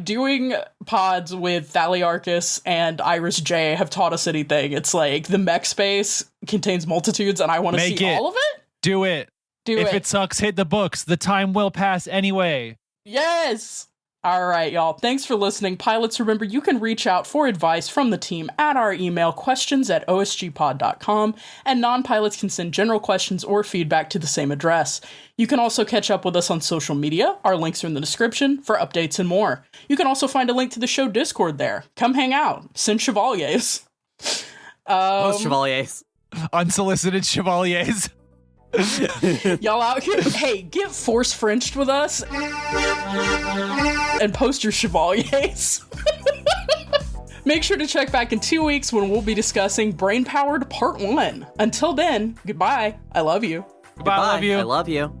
doing pods with Thaliarchus and Iris J have taught us anything, it's like the mech space contains multitudes and I want to see all of it. Do it. If it sucks, hit the books. The time will pass anyway. Yes. All right, y'all. Thanks for listening. Pilots, remember, you can reach out for advice from the team at our email, questions@osgpod.com, and non-pilots can send general questions or feedback to the same address. You can also catch up with us on social media. Our links are in the description for updates and more. You can also find a link to the show Discord there. Come hang out. Send chevaliers. Most chevaliers. Unsolicited chevaliers. Y'all out here, hey, get force Frenched with us and post your chevaliers. Make sure to check back in 2 weeks when we'll be discussing Brain Powered Part 1. Until then, goodbye. I love you. Goodbye. I love you. I love you.